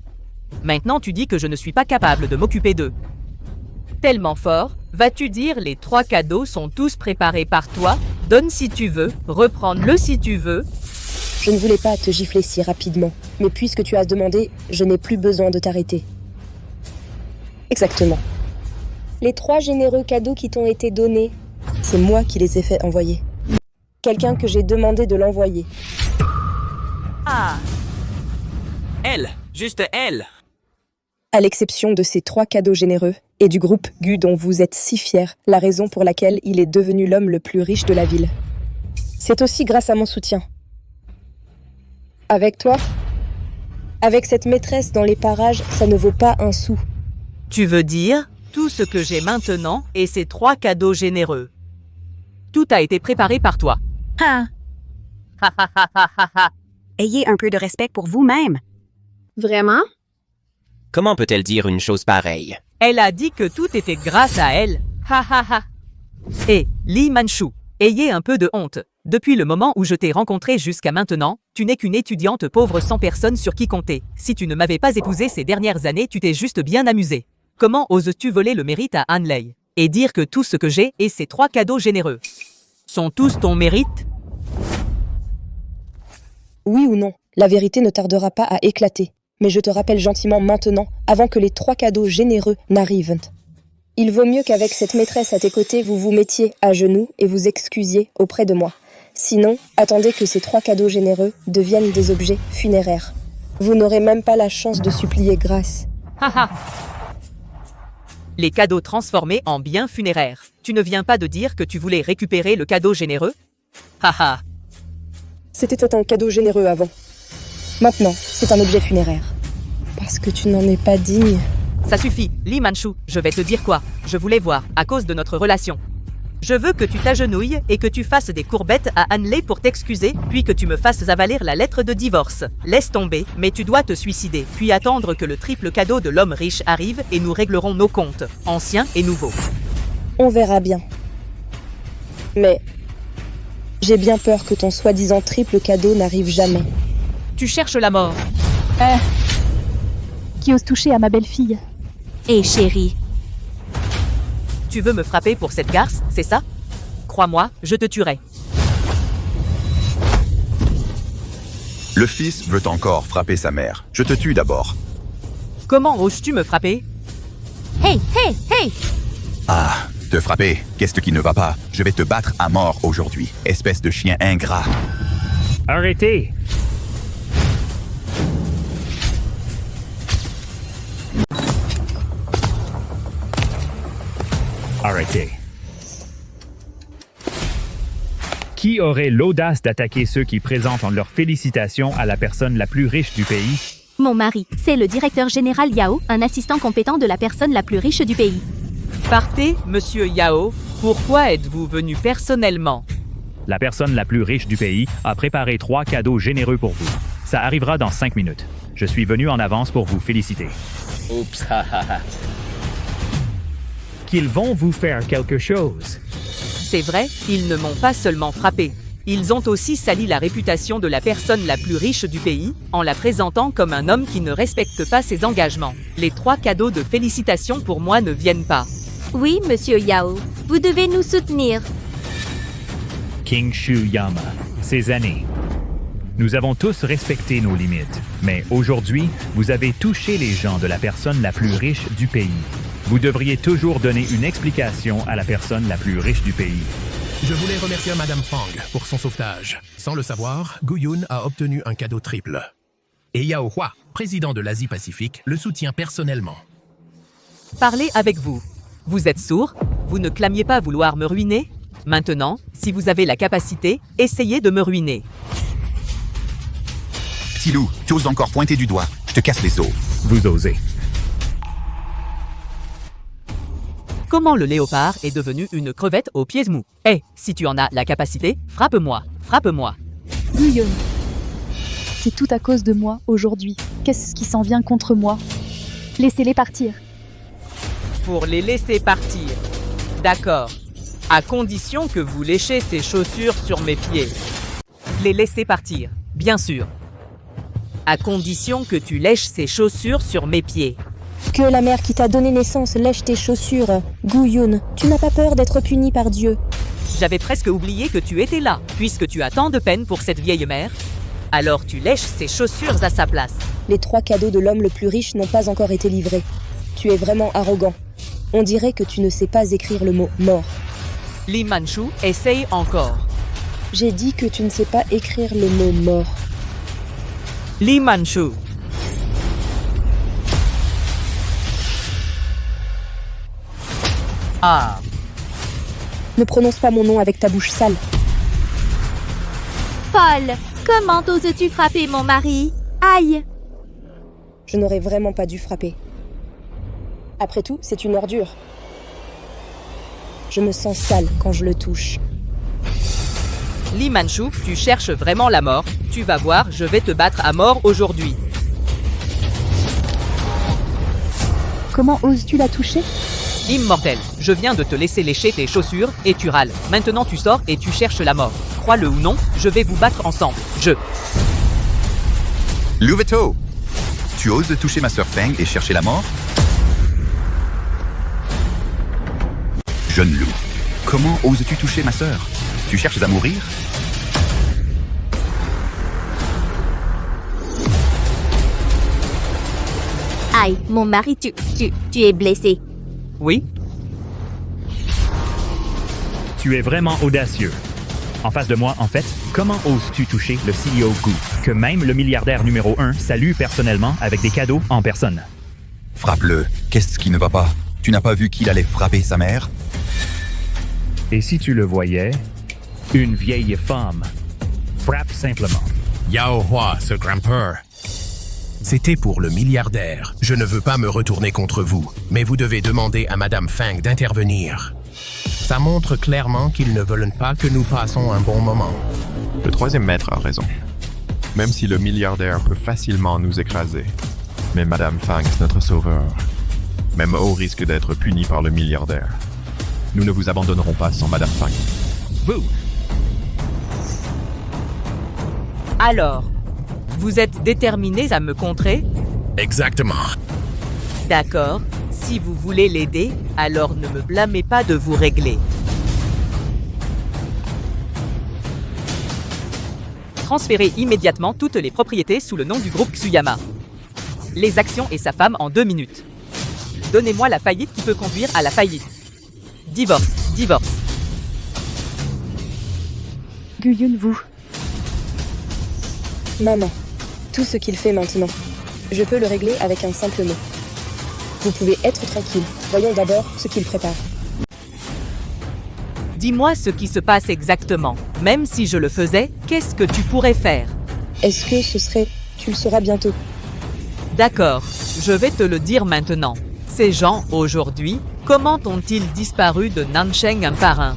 Maintenant tu dis que je ne suis pas capable de m'occuper d'eux. Tellement fort, vas-tu dire les 3 cadeaux sont tous préparés par toi? Donne si tu veux, reprends-le si tu veux. Je ne voulais pas te gifler si rapidement, mais puisque tu as demandé, je n'ai plus besoin de t'arrêter. Exactement. Les 3 généreux cadeaux qui t'ont été donnés, c'est moi qui les ai fait envoyer. Quelqu'un que j'ai demandé de l'envoyer. Ah! Elle! Juste elle! À l'exception de ces 3 cadeaux généreux, et du groupe Gu dont vous êtes si fiers, la raison pour laquelle il est devenu l'homme le plus riche de la ville. C'est aussi grâce à mon soutien. Avec toi, avec cette maîtresse dans les parages, ça ne vaut pas un sou. Tu veux dire tout ce que j'ai maintenant et ces 3 cadeaux généreux. Tout a été préparé par toi. Ah. Ha ha ha ha ha ha. Ayez un peu de respect pour vous-même. Vraiment? Comment peut-elle dire une chose pareille? Elle a dit que tout était grâce à elle. Ha ha ha. Et Li Manchu, ayez un peu de honte. Depuis le moment où je t'ai rencontré jusqu'à maintenant, tu n'es qu'une étudiante pauvre sans personne sur qui compter. Si tu ne m'avais pas épousé ces dernières années, tu t'es juste bien amusé. Comment oses-tu voler le mérite à Hanley et dire que tout ce que j'ai et ces 3 cadeaux généreux sont tous ton mérite? Oui ou non, la vérité ne tardera pas à éclater. Mais je te rappelle gentiment maintenant, avant que les 3 cadeaux généreux n'arrivent. Il vaut mieux qu'avec cette maîtresse à tes côtés, vous vous mettiez à genoux et vous excusiez auprès de moi. Sinon, attendez que ces 3 cadeaux généreux deviennent des objets funéraires. Vous n'aurez même pas la chance de supplier grâce. Haha. Les cadeaux transformés en biens funéraires. Tu ne viens pas de dire que tu voulais récupérer le cadeau généreux? Haha. C'était un cadeau généreux avant. Maintenant, c'est un objet funéraire. Parce que tu n'en es pas digne. Ça suffit, Li Manchu, je vais te dire quoi. Je voulais voir, à cause de notre relation. Je veux que tu t'agenouilles et que tu fasses des courbettes à Hanley pour t'excuser, puis que tu me fasses avaler la lettre de divorce. Laisse tomber, mais tu dois te suicider, puis attendre que le triple cadeau de l'homme riche arrive et nous réglerons nos comptes, anciens et nouveaux. On verra bien. Mais j'ai bien peur que ton soi-disant triple cadeau n'arrive jamais. Tu cherches la mort. Qui ose toucher à ma belle-fille? Et chérie. Tu veux me frapper pour cette garce, c'est ça? Crois-moi, je te tuerai. Le fils veut encore frapper sa mère. Je te tue d'abord. Comment oses-tu me frapper? Hey, hey, hey! Ah, te frapper, qu'est-ce qui ne va pas? Je vais te battre à mort aujourd'hui, espèce de chien ingrat. Arrêtez! Arrêtez. Qui aurait l'audace d'attaquer ceux qui présentent leurs félicitations à la personne la plus riche du pays? Mon mari, c'est le directeur général Yao, un assistant compétent de la personne la plus riche du pays. Partez, monsieur Yao. Pourquoi êtes-vous venu personnellement? La personne la plus riche du pays a préparé 3 cadeaux généreux pour vous. Ça arrivera dans 5 minutes. Je suis venu en avance pour vous féliciter. Oups, hahaha. Qu'ils vont vous faire quelque chose. C'est vrai, ils ne m'ont pas seulement frappé. Ils ont aussi sali la réputation de la personne la plus riche du pays, en la présentant comme un homme qui ne respecte pas ses engagements. Les 3 cadeaux de félicitations pour moi ne viennent pas. Oui, monsieur Yao, vous devez nous soutenir. King Shu Yama, ces années. Nous avons tous respecté nos limites, mais aujourd'hui, vous avez touché les gens de la personne la plus riche du pays. Vous devriez toujours donner une explication à la personne la plus riche du pays. Je voulais remercier Madame Fang pour son sauvetage. Sans le savoir, Gu Yun a obtenu un cadeau triple. Et Yao Hua, président de l'Asie-Pacifique, le soutient personnellement. Parlez avec vous. Vous êtes sourd? Vous ne clamiez pas vouloir me ruiner? Maintenant, si vous avez la capacité, essayez de me ruiner. Petit loup, tu oses encore pointer du doigt. Je te casse les os. Vous osez. Comment le léopard est devenu une crevette aux pieds mous? Si tu en as la capacité, frappe-moi, frappe-moi. Guyon. C'est tout à cause de moi, aujourd'hui. Qu'est-ce qui s'en vient contre moi? Laissez-les partir. Pour les laisser partir. D'accord. À condition que vous léchez ces chaussures sur mes pieds. Les laisser partir, bien sûr. À condition que tu lèches ces chaussures sur mes pieds. Que la mère qui t'a donné naissance lèche tes chaussures. Gu Yun, tu n'as pas peur d'être puni par Dieu. J'avais presque oublié que tu étais là, puisque tu as tant de peine pour cette vieille mère. Alors tu lèches ses chaussures à sa place. Les 3 cadeaux de l'homme le plus riche n'ont pas encore été livrés. Tu es vraiment arrogant. On dirait que tu ne sais pas écrire le mot « mort ». Li Manchu, essaye encore. J'ai dit que tu ne sais pas écrire le mot « mort ». Li Manchu. Ah. Ne prononce pas mon nom avec ta bouche sale. Folle, comment oses-tu frapper mon mari? Aïe! Je n'aurais vraiment pas dû frapper. Après tout, c'est une ordure. Je me sens sale quand je le touche. Li Manchu, tu cherches vraiment la mort. Tu vas voir, je vais te battre à mort aujourd'hui. Comment oses-tu la toucher? Immortel, je viens de te laisser lécher tes chaussures et tu râles. Maintenant tu sors et tu cherches la mort. Crois-le ou non, je vais vous battre ensemble. Louveteau, tu oses toucher ma sœur Feng et chercher la mort? Jeune loup, comment oses-tu toucher ma sœur? Tu cherches à mourir? Aïe, mon mari, tu es blessé. Oui? Tu es vraiment audacieux. En face de moi, en fait, comment oses-tu toucher le CEO Gu, que même le milliardaire numéro 1 salue personnellement avec des cadeaux en personne? Frappe-le. Qu'est-ce qui ne va pas? Tu n'as pas vu qu'il allait frapper sa mère? Et si tu le voyais, une vieille femme. Frappe simplement. Yao Hua, ce grimpeur. C'était pour le milliardaire. Je ne veux pas me retourner contre vous, mais vous devez demander à Madame Feng d'intervenir. Ça montre clairement qu'ils ne veulent pas que nous passions un bon moment. Le 3e maître a raison. Même si le milliardaire peut facilement nous écraser. Mais Madame Fang est notre sauveur. Même au risque d'être puni par le milliardaire. Nous ne vous abandonnerons pas sans Madame Fang. Vous. Alors, vous êtes déterminés à me contrer? Exactement. D'accord. Si vous voulez l'aider, alors ne me blâmez pas de vous régler. Transférez immédiatement toutes les propriétés sous le nom du groupe Tsuyama. Les actions et sa femme en 2 minutes. Donnez-moi la faillite qui peut conduire à la faillite. Divorce, divorce. Guyon, vous. Maman, tout ce qu'il fait maintenant, je peux le régler avec un simple mot. Vous pouvez être tranquille. Voyons d'abord ce qu'il prépare. Dis-moi ce qui se passe exactement. Même si je le faisais, qu'est-ce que tu pourrais faire? Est-ce que ce serait... Tu le sauras bientôt. D'accord, je vais te le dire maintenant. Ces gens, aujourd'hui, comment ont-ils disparu de Nansheng un par un?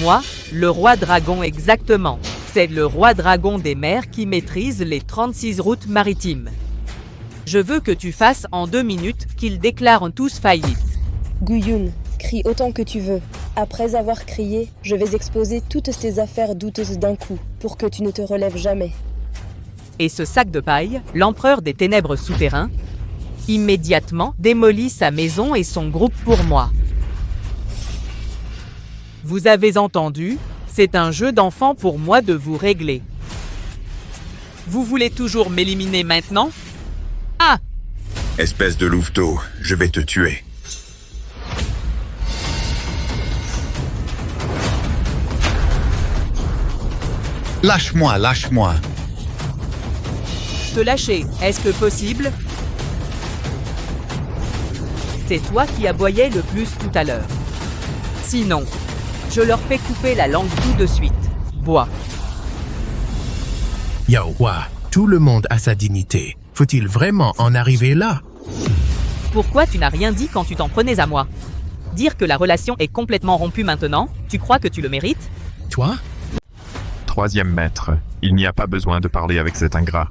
Moi, le roi dragon exactement. C'est le roi dragon des mers qui maîtrise les 36 routes maritimes. Je veux que tu fasses en 2 minutes qu'ils déclarent tous faillite. Guyon, crie autant que tu veux. Après avoir crié, je vais exposer toutes tes affaires douteuses d'un coup, pour que tu ne te relèves jamais. Et ce sac de paille, l'empereur des ténèbres souterrains, immédiatement démolit sa maison et son groupe pour moi. Vous avez entendu? C'est un jeu d'enfant pour moi de vous régler. Vous voulez toujours m'éliminer maintenant? Ah! Espèce de louveteau, je vais te tuer. Lâche-moi, lâche-moi. Te lâcher, est-ce que possible? C'est toi qui aboyais le plus tout à l'heure. Sinon, je leur fais couper la langue tout de suite. Bois. Yaohua, tout le monde a sa dignité. Faut-il vraiment en arriver là? Pourquoi tu n'as rien dit quand tu t'en prenais à moi? Dire que la relation est complètement rompue maintenant, tu crois que tu le mérites? Toi? Troisième maître, il n'y a pas besoin de parler avec cet ingrat.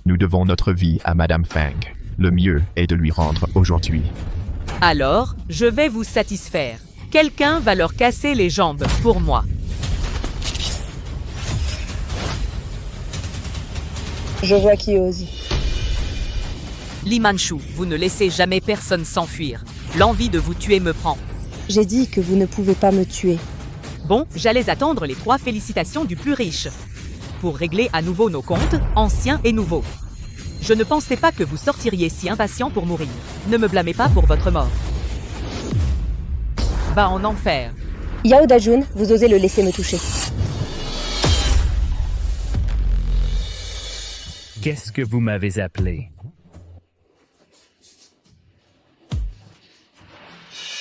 Nous devons notre vie à Madame Fang. Le mieux est de lui rendre aujourd'hui. Alors, je vais vous satisfaire. Quelqu'un va leur casser les jambes pour moi. Je vois qui ose. Li Manchu, vous ne laissez jamais personne s'enfuir. L'envie de vous tuer me prend. J'ai dit que vous ne pouvez pas me tuer. Bon, j'allais attendre les 3 félicitations du plus riche. Pour régler à nouveau nos comptes, anciens et nouveaux. Je ne pensais pas que vous sortiriez si impatient pour mourir. Ne me blâmez pas pour votre mort. Va en enfer. Yao Dajun, vous osez le laisser me toucher. Qu'est-ce que vous m'avez appelé?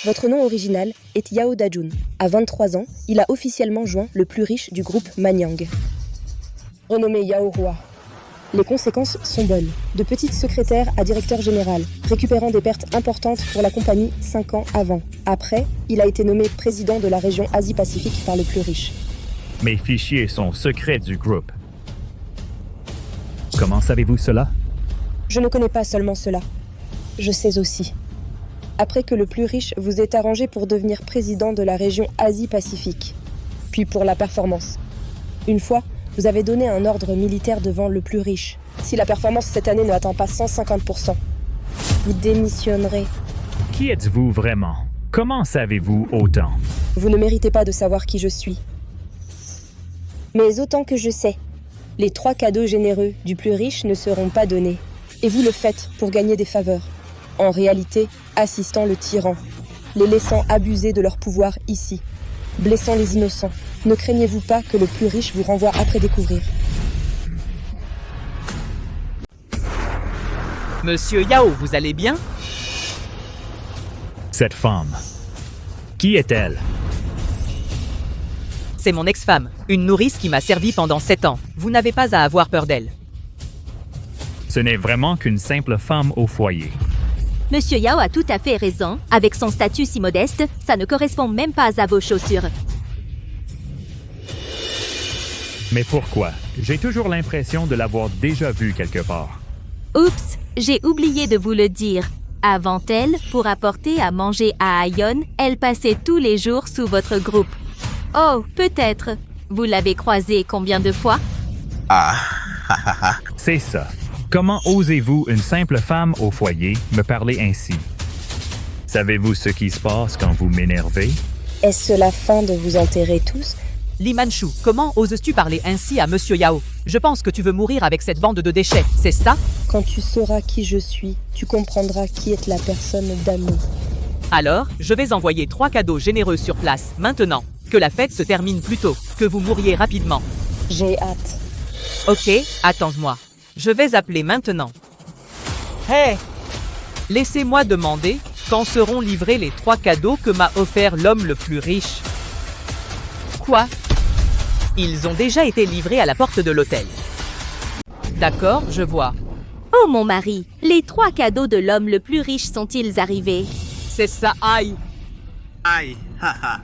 Votre nom original est Yao Dajun. À 23 ans, il a officiellement joint le plus riche du groupe Manyang. Renommé Yao Roi. Les conséquences sont bonnes. De petite secrétaire à directeur général, récupérant des pertes importantes pour la compagnie 5 ans avant. Après, il a été nommé président de la région Asie-Pacifique par le plus riche. Mes fichiers sont secrets du groupe. Comment savez-vous cela? Je ne connais pas seulement cela. Je sais aussi. Après que le plus riche vous ait arrangé pour devenir président de la région Asie-Pacifique, puis pour la performance. Une fois, vous avez donné un ordre militaire devant le plus riche. Si la performance cette année ne atteint pas 150%, vous démissionnerez. Qui êtes-vous vraiment? Comment savez-vous autant? Vous ne méritez pas de savoir qui je suis. Mais autant que je sais, les 3 cadeaux généreux du plus riche ne seront pas donnés. Et vous le faites pour gagner des faveurs. En réalité, assistant le tyran, les laissant abuser de leur pouvoir ici, blessant les innocents. Ne craignez-vous pas que le plus riche vous renvoie après découvrir? Monsieur Yao, vous allez bien? Cette femme. Qui est-elle? C'est mon ex-femme, une nourrice qui m'a servi pendant 7 ans. Vous n'avez pas à avoir peur d'elle. Ce n'est vraiment qu'une simple femme au foyer. Monsieur Yao a tout à fait raison. Avec son statut si modeste, ça ne correspond même pas à vos chaussures. Mais pourquoi? J'ai toujours l'impression de l'avoir déjà vue quelque part. Oups, j'ai oublié de vous le dire. Avant elle, pour apporter à manger à Aion, elle passait tous les jours sous votre groupe. Oh, peut-être. Vous l'avez croisée combien de fois? Ah, C'est ça. Comment osez-vous, une simple femme au foyer, me parler ainsi? Savez-vous ce qui se passe quand vous m'énervez? Est-ce la fin de vous enterrer tous? Li Manchu, comment oses-tu parler ainsi à Monsieur Yao? Je pense que tu veux mourir avec cette bande de déchets, c'est ça? Quand tu sauras qui je suis, tu comprendras qui est la personne d'amour. Alors, je vais envoyer 3 cadeaux généreux sur place, maintenant. Que la fête se termine plus tôt, que vous mouriez rapidement. J'ai hâte. Ok, attends-moi. Je vais appeler maintenant. Hey! Laissez-moi demander, quand seront livrés les 3 cadeaux que m'a offert l'homme le plus riche? Quoi? Ils ont déjà été livrés à la porte de l'hôtel. D'accord, je vois. Oh mon mari, les 3 cadeaux de l'homme le plus riche sont-ils arrivés? C'est ça, aïe! Aïe, haha.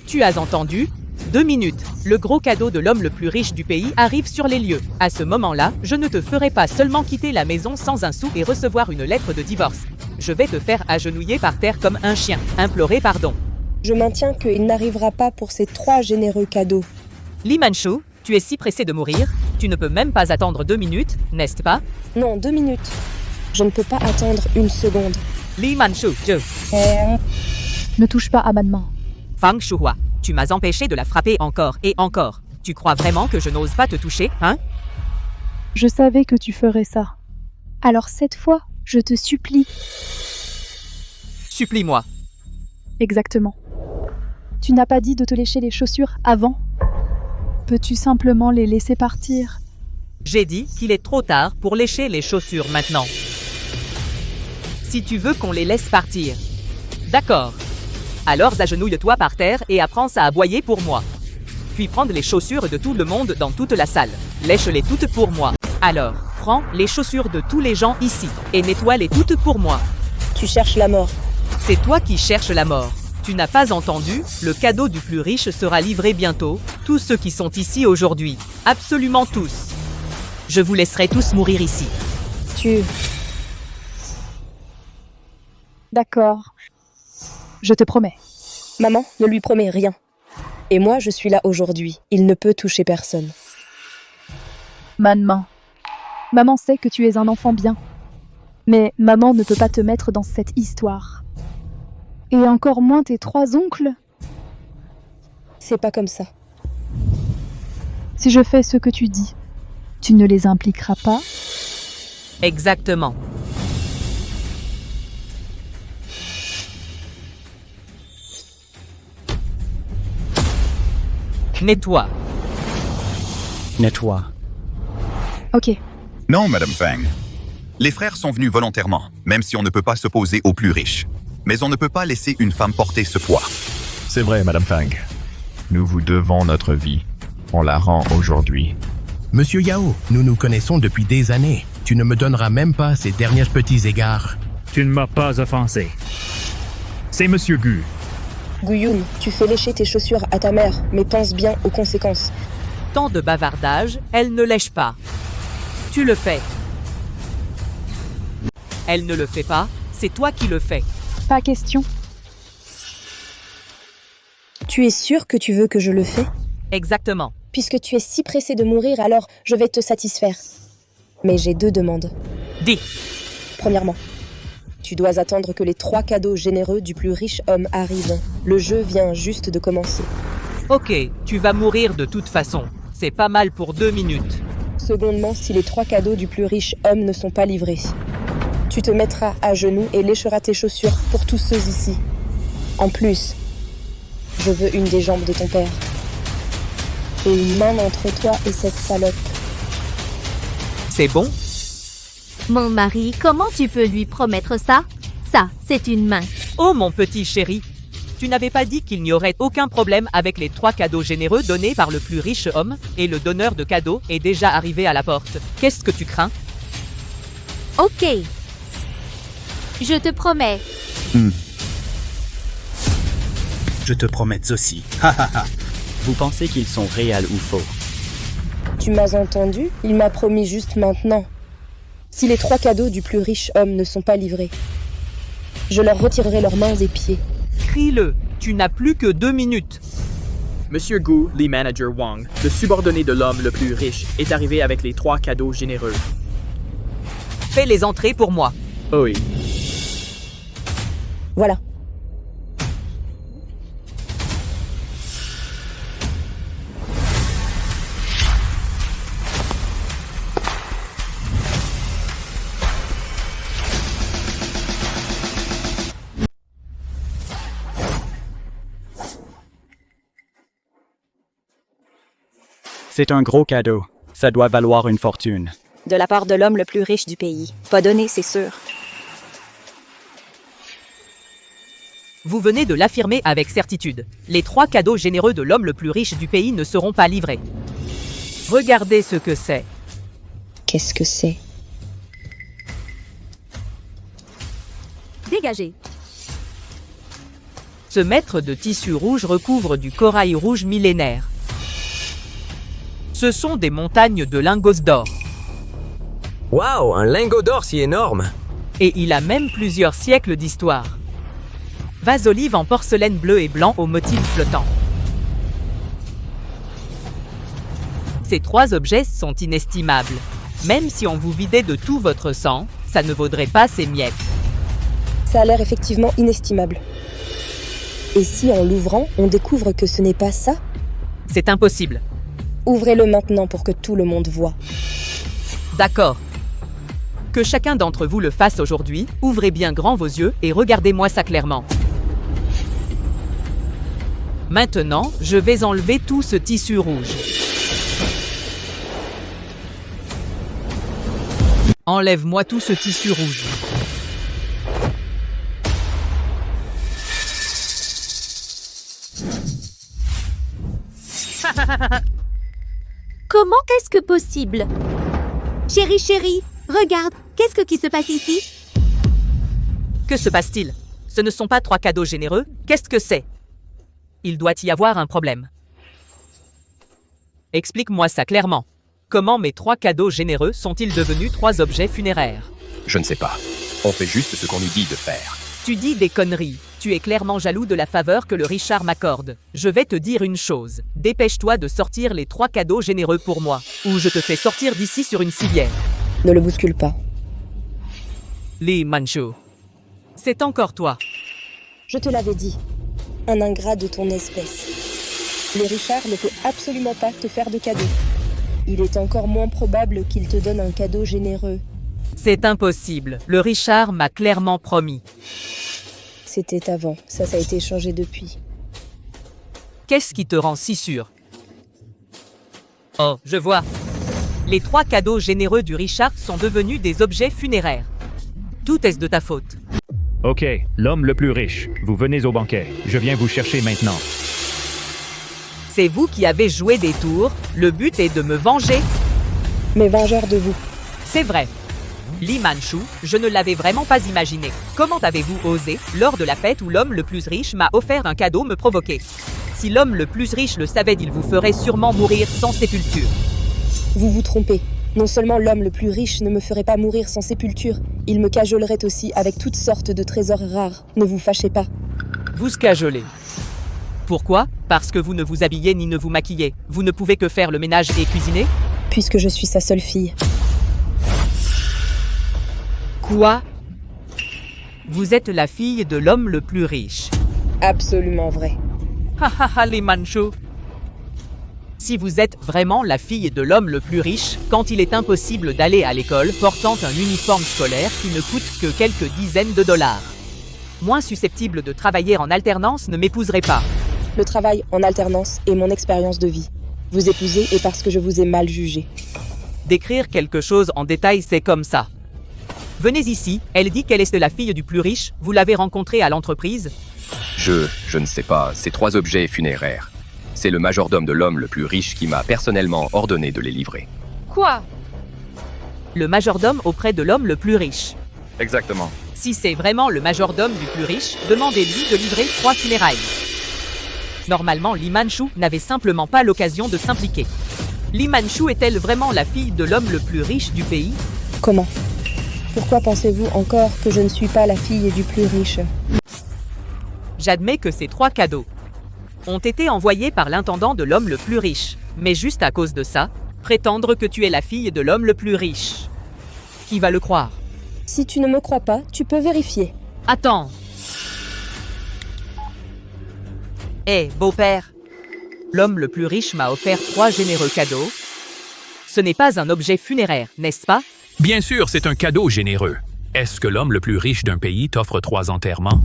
Tu as entendu? 2 minutes. Le gros cadeau de l'homme le plus riche du pays arrive sur les lieux. À ce moment-là, je ne te ferai pas seulement quitter la maison sans un sou et recevoir une lettre de divorce. Je vais te faire agenouiller par terre comme un chien, implorer pardon. Je maintiens qu'il n'arrivera pas pour ces 3 généreux cadeaux. Li Manchu, tu es si pressé de mourir? Tu ne peux même pas attendre 2 minutes, n'est-ce pas? Non, 2 minutes. Je ne peux pas attendre une seconde. Li Manchu, je. Ne touche pas à ma main. Fang Shuhua, tu m'as empêché de la frapper encore et encore. Tu crois vraiment que je n'ose pas te toucher, hein? Je savais que tu ferais ça. Alors cette fois, je te supplie. Supplie-moi. Exactement. Tu n'as pas dit de te lécher les chaussures avant? Peux-tu simplement les laisser partir? J'ai dit qu'il est trop tard pour lécher les chaussures maintenant. Si tu veux qu'on les laisse partir. D'accord. Alors agenouille-toi par terre et apprends à aboyer pour moi. Puis prendre les chaussures de tout le monde dans toute la salle. Lèche-les toutes pour moi. Alors, prends les chaussures de tous les gens ici et nettoie-les toutes pour moi. Tu cherches la mort. C'est toi qui cherches la mort. Tu n'as pas entendu? Le cadeau du plus riche sera livré bientôt. Tous ceux qui sont ici aujourd'hui. Absolument tous. Je vous laisserai tous mourir ici. D'accord. Je te promets. Maman, ne lui promets rien. Et moi, je suis là aujourd'hui. Il ne peut toucher personne. Maman. Maman sait que tu es un enfant bien. Mais maman ne peut pas te mettre dans cette histoire. Et encore moins tes 3 oncles. C'est pas comme ça. Si je fais ce que tu dis, tu ne les impliqueras pas? Exactement. Nettoie. Nettoie. Ok. Non, Madame Fang. Les frères sont venus volontairement, même si on ne peut pas s'opposer aux plus riches. Mais on ne peut pas laisser une femme porter ce poids. C'est vrai, Madame Fang. Nous vous devons notre vie. On la rend aujourd'hui. Monsieur Yao, nous nous connaissons depuis des années. Tu ne me donneras même pas ces derniers petits égards. Tu ne m'as pas offensé. C'est Monsieur Gu. Guyun, tu fais lécher tes chaussures à ta mère, mais pense bien aux conséquences. Tant de bavardage, elle ne lèche pas. Tu le fais. Elle ne le fait pas, c'est toi qui le fais. Pas question. Tu es sûr que tu veux que je le fais? Exactement. Puisque tu es si pressé de mourir, alors je vais te satisfaire. Mais j'ai 2 demandes. Dis. Premièrement, tu dois attendre que les 3 cadeaux généreux du plus riche homme arrivent. Le jeu vient juste de commencer. Ok, tu vas mourir de toute façon. C'est pas mal pour 2 minutes. Secondement, si les 3 cadeaux du plus riche homme ne sont pas livrés, tu te mettras à genoux et lécheras tes chaussures pour tous ceux ici. En plus, je veux une des jambes de ton père. Et une main entre toi et cette salope. C'est bon? Mon mari, comment tu peux lui promettre ça? Ça, c'est une main. Oh mon petit chéri, tu n'avais pas dit qu'il n'y aurait aucun problème avec les 3 cadeaux généreux donnés par le plus riche homme, et le donneur de cadeaux est déjà arrivé à la porte. Qu'est-ce que tu crains? Ok. Je te promets. Je te promets aussi. Vous pensez qu'ils sont réels ou faux? Tu m'as entendu? Il m'a promis juste maintenant. Si les 3 cadeaux du plus riche homme ne sont pas livrés, je leur retirerai leurs mains et pieds. Crie-le, tu n'as plus que 2 minutes. Monsieur Gu, le manager Wang, le subordonné de l'homme le plus riche, est arrivé avec les 3 cadeaux généreux. Fais les entrées pour moi. Oui. Voilà. C'est un gros cadeau. Ça doit valoir une fortune. De la part de l'homme le plus riche du pays. Pas donné, c'est sûr. Vous venez de l'affirmer avec certitude. Les 3 cadeaux généreux de l'homme le plus riche du pays ne seront pas livrés. Regardez ce que c'est. Qu'est-ce que c'est? Dégagez. Ce mètre de tissu rouge recouvre du corail rouge millénaire. Ce sont des montagnes de lingots d'or. Waouh, un lingot d'or si énorme! Et il a même plusieurs siècles d'histoire. Vase olive en porcelaine bleu et blanc au motif flottant. Ces 3 objets sont inestimables. Même si on vous vidait de tout votre sang, ça ne vaudrait pas ces miettes. Ça a l'air effectivement inestimable. Et si en l'ouvrant, on découvre que ce n'est pas ça? C'est impossible. Ouvrez-le maintenant pour que tout le monde voie. D'accord. Que chacun d'entre vous le fasse aujourd'hui, ouvrez bien grand vos yeux et regardez-moi ça clairement. Maintenant, je vais enlever tout ce tissu rouge. Enlève-moi tout ce tissu rouge. Comment est-ce que possible? Chérie, regarde, qu'est-ce qui se passe ici? Que se passe-t-il? Ce ne sont pas 3 cadeaux généreux, qu'est-ce que c'est? Il doit y avoir un problème. Explique-moi ça clairement. Comment mes 3 cadeaux généreux sont-ils devenus 3 objets funéraires? Je ne sais pas. On fait juste ce qu'on nous dit de faire. Tu dis des conneries. Tu es clairement jaloux de la faveur que le Richard m'accorde. Je vais te dire une chose. Dépêche-toi de sortir les 3 cadeaux généreux pour moi, ou je te fais sortir d'ici sur une civière. Ne le bouscule pas. Lee Man-shu. C'est encore toi. Je te l'avais dit. Un ingrat de ton espèce. Le Richard ne peut absolument pas te faire de cadeau. Il est encore moins probable qu'il te donne un cadeau généreux. C'est impossible. Le Richard m'a clairement promis. C'était avant. Ça a été changé depuis. Qu'est-ce qui te rend si sûr? Oh, je vois. Les 3 cadeaux généreux du Richard sont devenus des objets funéraires. Tout est de ta faute. OK, l'homme le plus riche, vous venez au banquet. Je viens vous chercher maintenant. C'est vous qui avez joué des tours. Le but est de me venger. Mais vengeur de vous. C'est vrai. Lee Man-shu, je ne l'avais vraiment pas imaginé. Comment avez-vous osé, lors de la fête où l'homme le plus riche m'a offert un cadeau, me provoquer? Si l'homme le plus riche le savait, il vous ferait sûrement mourir sans sépulture. Vous vous trompez. Non seulement l'homme le plus riche ne me ferait pas mourir sans sépulture, il me cajolerait aussi avec toutes sortes de trésors rares. Ne vous fâchez pas. Vous cajolez. Pourquoi? Parce que vous ne vous habillez ni ne vous maquillez. Vous ne pouvez que faire le ménage et cuisiner? Puisque je suis sa seule fille. Quoi? Vous êtes la fille de l'homme le plus riche. Absolument vrai. Hahaha, Lee Man-shu. Si vous êtes vraiment la fille de l'homme le plus riche, quand il est impossible d'aller à l'école portant un uniforme scolaire qui ne coûte que quelques dizaines de dollars. Moins susceptible de travailler en alternance ne m'épouserait pas. Le travail en alternance est mon expérience de vie. Vous épouser est parce que je vous ai mal jugé. Décrire quelque chose en détail, c'est comme ça. Venez ici, elle dit qu'elle est la fille du plus riche, vous l'avez rencontrée à l'entreprise? Je ne sais pas, ces 3 objets funéraires. C'est le majordome de l'homme le plus riche qui m'a personnellement ordonné de les livrer. Quoi? Le majordome auprès de l'homme le plus riche. Exactement. Si c'est vraiment le majordome du plus riche, demandez-lui de livrer 3 funérailles. Normalement, Lee Man-shu n'avait simplement pas l'occasion de s'impliquer. Lee Man-shu est-elle vraiment la fille de l'homme le plus riche du pays? Comment? Pourquoi pensez-vous encore que je ne suis pas la fille du plus riche? J'admets que ces 3 cadeaux ont été envoyés par l'intendant de l'homme le plus riche. Mais juste à cause de ça, prétendre que tu es la fille de l'homme le plus riche. Qui va le croire? Si tu ne me crois pas, tu peux vérifier. Attends. Hé, beau-père. L'homme le plus riche m'a offert 3 généreux cadeaux. Ce n'est pas un objet funéraire, n'est-ce pas? Bien sûr, c'est un cadeau généreux. Est-ce que l'homme le plus riche d'un pays t'offre 3 enterrements?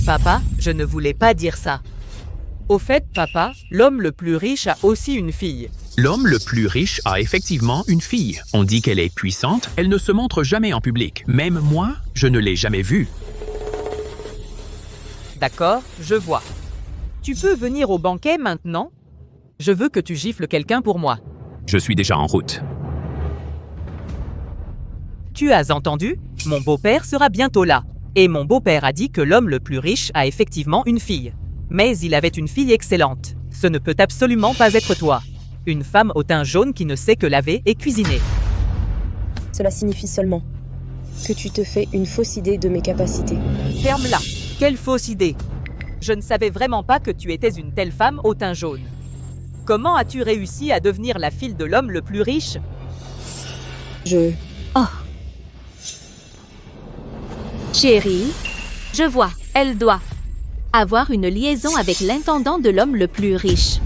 Papa, je ne voulais pas dire ça. Au fait, papa, l'homme le plus riche a aussi une fille. L'homme le plus riche a effectivement une fille. On dit qu'elle est puissante, elle ne se montre jamais en public. Même moi, je ne l'ai jamais vue. D'accord, je vois. Tu peux venir au banquet maintenant? Je veux que tu gifles quelqu'un pour moi. Je suis déjà en route. Tu as entendu? Mon beau-père sera bientôt là. Et mon beau-père a dit que l'homme le plus riche a effectivement une fille. Mais il avait une fille excellente. Ce ne peut absolument pas être toi. Une femme au teint jaune qui ne sait que laver et cuisiner. Cela signifie seulement que tu te fais une fausse idée de mes capacités. Ferme-la. Quelle fausse idée. Je ne savais vraiment pas que tu étais une telle femme au teint jaune. Comment as-tu réussi à devenir la fille de l'homme le plus riche? Oh. Chérie, je vois, elle doit avoir une liaison avec l'intendant de l'homme le plus riche.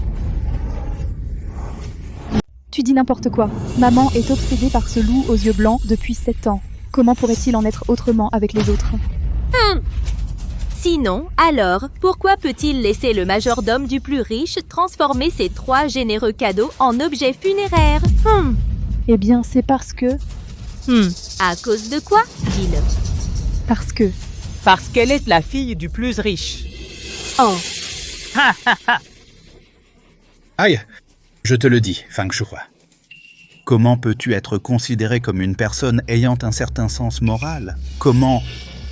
Tu dis n'importe quoi. Maman est obsédée par ce loup aux yeux blancs depuis 7 ans. Comment pourrait-il en être autrement avec les autres? Sinon, alors, pourquoi peut-il laisser le majordome du plus riche transformer ses 3 généreux cadeaux en objets funéraires? Eh bien, c'est parce que... À cause de quoi, dis-le? Parce que... Parce qu'elle est la fille du plus riche. Oh. Aïe, je te le dis, Feng Shui. Comment peux-tu être considéré comme une personne ayant un certain sens moral? Comment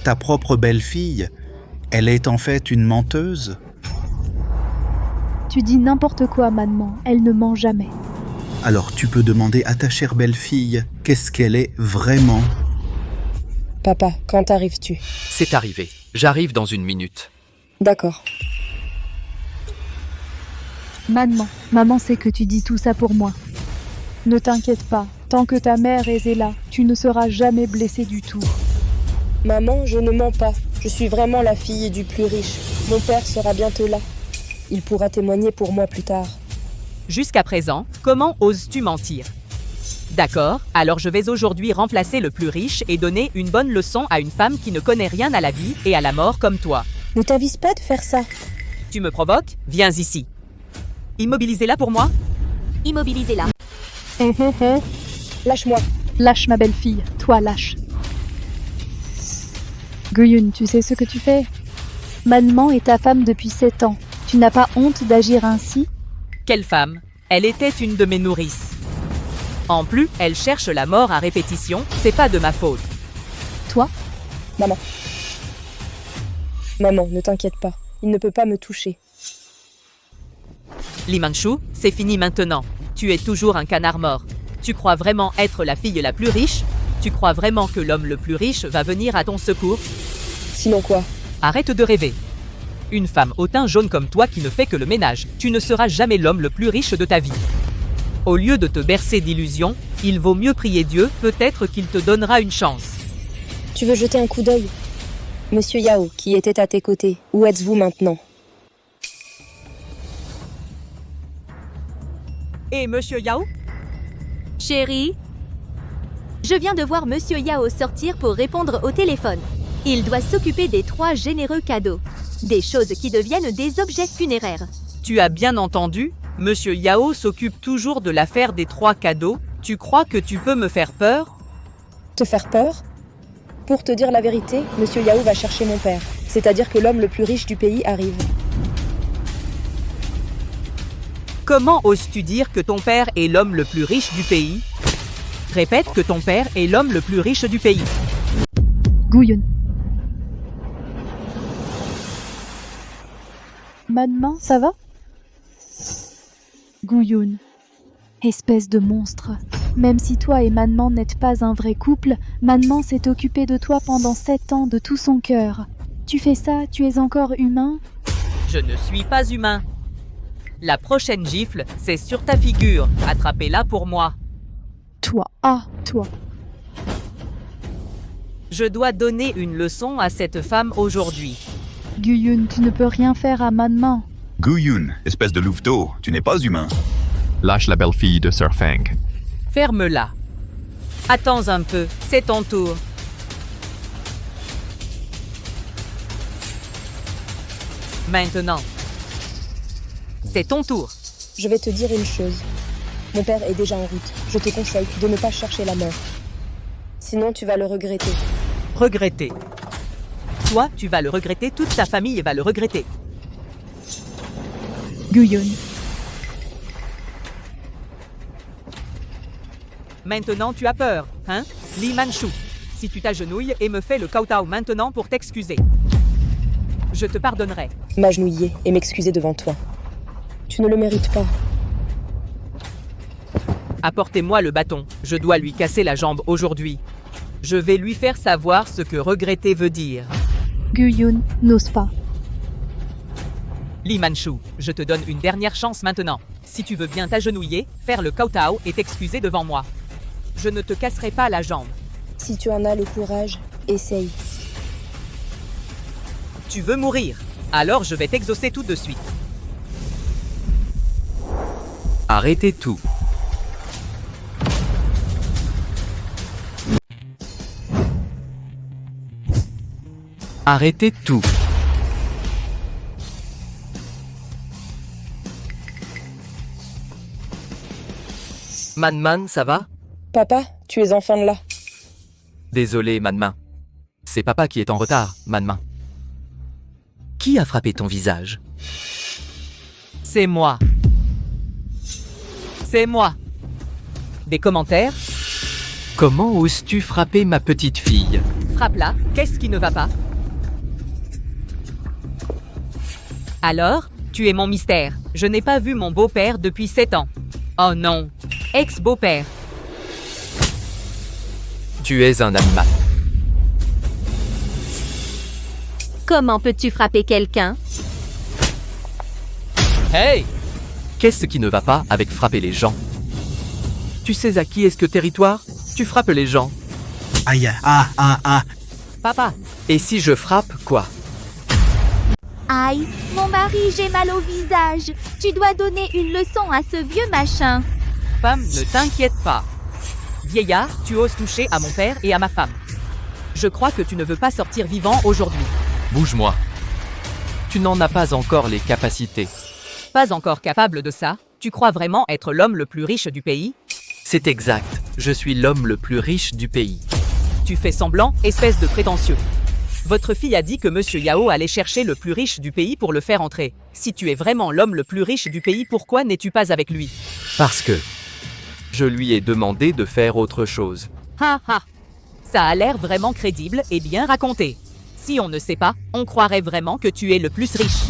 ta propre belle-fille, elle est en fait une menteuse? Tu dis n'importe quoi, maman. Elle ne ment jamais. Alors tu peux demander à ta chère belle-fille qu'est-ce qu'elle est vraiment. Papa, quand arrives-tu? C'est arrivé. J'arrive dans 1 minute. D'accord. Maman sait que tu dis tout ça pour moi. Ne t'inquiète pas, tant que ta mère est là, tu ne seras jamais blessée du tout. Maman, je ne mens pas. Je suis vraiment la fille du plus riche. Mon père sera bientôt là. Il pourra témoigner pour moi plus tard. Jusqu'à présent, comment oses-tu mentir? D'accord, alors je vais aujourd'hui remplacer le plus riche et donner une bonne leçon à une femme qui ne connaît rien à la vie et à la mort comme toi. Ne t'avise pas de faire ça. Tu me provoques? Viens ici. Immobilisez-la pour moi. Immobilisez-la. Lâche-moi. Lâche ma belle-fille, toi lâche. Guyun, tu sais ce que tu fais? Maman est ta femme depuis 7 ans. Tu n'as pas honte d'agir ainsi? Quelle femme? Elle était une de mes nourrices. En plus, elle cherche la mort à répétition, c'est pas de ma faute. Toi? Maman. Maman, ne t'inquiète pas. Il ne peut pas me toucher. Li Manchu, c'est fini maintenant. Tu es toujours un canard mort. Tu crois vraiment être la fille la plus riche? Tu crois vraiment que l'homme le plus riche va venir à ton secours? Sinon quoi? Arrête de rêver. Une femme au teint jaune comme toi qui ne fait que le ménage, tu ne seras jamais l'homme le plus riche de ta vie. Au lieu de te bercer d'illusions, il vaut mieux prier Dieu, peut-être qu'il te donnera une chance. Tu veux jeter un coup d'œil? Monsieur Yao, qui était à tes côtés, où êtes-vous maintenant? Et Monsieur Yao? Chérie, je viens de voir Monsieur Yao sortir pour répondre au téléphone. Il doit s'occuper des 3 généreux cadeaux. Des choses qui deviennent des objets funéraires. Tu as bien entendu? Monsieur Yao s'occupe toujours de l'affaire des 3 cadeaux. Tu crois que tu peux me faire peur? Te faire peur? Pour te dire la vérité, Monsieur Yao va chercher mon père. C'est-à-dire que l'homme le plus riche du pays arrive. Comment oses-tu dire que ton père est l'homme le plus riche du pays? Répète que ton père est l'homme le plus riche du pays. Guyun. Maman, ça va? Guyun. Espèce de monstre. Même si toi et Maman n'êtes pas un vrai couple, Maman s'est occupée de toi pendant 7 ans de tout son cœur. Tu fais ça, tu es encore humain? Je ne suis pas humain. La prochaine gifle, c'est sur ta figure. Attrapez-la pour moi. Toi, toi. Je dois donner une leçon à cette femme aujourd'hui. Guyun, tu ne peux rien faire à Maman. Guyun, espèce de louveteau, tu n'es pas humain. Lâche la belle-fille de Sir Feng. Ferme-la. Attends un peu, c'est ton tour. Maintenant. C'est ton tour. Je vais te dire une chose. Mon père est déjà en route. Je te conseille de ne pas chercher la mort. Sinon, tu vas le regretter. Regretter. Toi, tu vas le regretter, toute ta famille va le regretter. Guyun. Maintenant, tu as peur, hein? Li Manchu, si tu t'agenouilles et me fais le kowtow maintenant pour t'excuser. Je te pardonnerai. M'agenouiller et m'excuser devant toi. Tu ne le mérites pas. Apportez-moi le bâton. Je dois lui casser la jambe aujourd'hui. Je vais lui faire savoir ce que regretter veut dire. Guyun n'ose pas. Li Manchu, je te donne une dernière chance maintenant. Si tu veux bien t'agenouiller, faire le kowtow et t'excuser devant moi. Je ne te casserai pas la jambe. Si tu en as le courage, essaye. Tu veux mourir? Alors je vais t'exaucer tout de suite. Arrêtez tout. Arrêtez tout. Man, ça va? Papa, tu es enfin là. Désolé, Man. C'est papa qui est en retard, Man. Qui a frappé ton visage? C'est moi. C'est moi. Des commentaires? Comment oses-tu frapper ma petite fille? Frappe-la, qu'est-ce qui ne va pas? Alors, tu es mon mystère. Je n'ai pas vu mon beau-père depuis 7 ans. Oh non, ex-beau-père. Tu es un animal. Comment peux-tu frapper quelqu'un? Hey! Qu'est-ce qui ne va pas avec frapper les gens? Tu sais à qui est-ce que territoire? Tu frappes les gens. Aïe, Papa. Et si je frappe, quoi? Aïe, mon mari, j'ai mal au visage. Tu dois donner une leçon à ce vieux machin. Femme, ne t'inquiète pas. Vieillard, tu oses toucher à mon père et à ma femme. Je crois que tu ne veux pas sortir vivant aujourd'hui. Bouge-moi. Tu n'en as pas encore les capacités. Pas encore capable de ça? Tu crois vraiment être l'homme le plus riche du pays? C'est exact. Je suis l'homme le plus riche du pays. Tu fais semblant, espèce de prétentieux. Votre fille a dit que Monsieur Yao allait chercher le plus riche du pays pour le faire entrer. Si tu es vraiment l'homme le plus riche du pays, pourquoi n'es-tu pas avec lui? Parce que je lui ai demandé de faire autre chose. Ha ha! Ça a l'air vraiment crédible et bien raconté. Si on ne sait pas, on croirait vraiment que tu es le plus riche.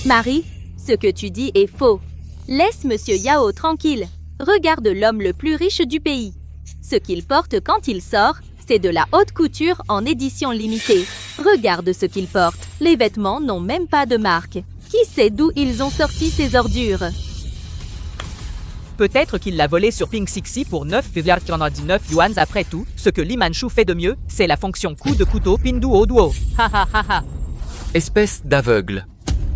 Marie, ce que tu dis est faux. Laisse Monsieur Yao tranquille. Regarde l'homme le plus riche du pays. Ce qu'il porte quand il sort, c'est de la haute couture en édition limitée. Regarde ce qu'il porte. Les vêtements n'ont même pas de marque. Qui sait d'où ils ont sorti ces ordures? Peut-être qu'il l'a volé sur Pink Sixi pour 9,99 yuan. Après tout, ce que Li Manchu fait de mieux, c'est la fonction coup de couteau Pinduo Duo. Ha ha ha ha. Espèce d'aveugle.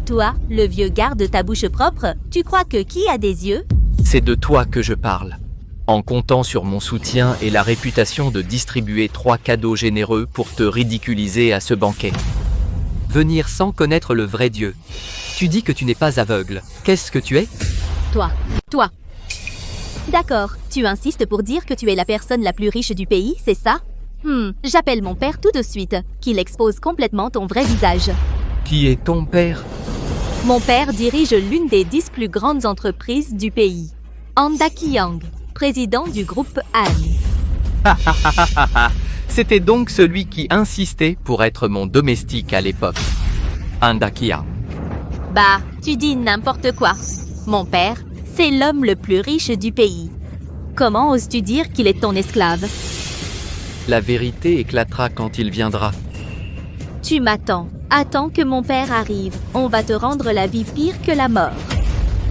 Toi, le vieux garde ta bouche propre, tu crois que qui a des yeux? C'est de toi que je parle. En comptant sur mon soutien et la réputation de distribuer 3 cadeaux généreux pour te ridiculiser à ce banquet. Venir sans connaître le vrai Dieu. Tu dis que tu n'es pas aveugle. Qu'est-ce que tu es? Toi. D'accord, tu insistes pour dire que tu es la personne la plus riche du pays, c'est ça? J'appelle mon père tout de suite, qu'il expose complètement ton vrai visage. Qui est ton père? Mon père dirige l'une des 10 plus grandes entreprises du pays. Anda Kiyang, président du groupe Han. C'était donc celui qui insistait pour être mon domestique à l'époque. Andakia. Bah, tu dis n'importe quoi. Mon père, c'est l'homme le plus riche du pays. Comment oses-tu dire qu'il est ton esclave? La vérité éclatera quand il viendra. Tu m'attends. Attends que mon père arrive. On va te rendre la vie pire que la mort.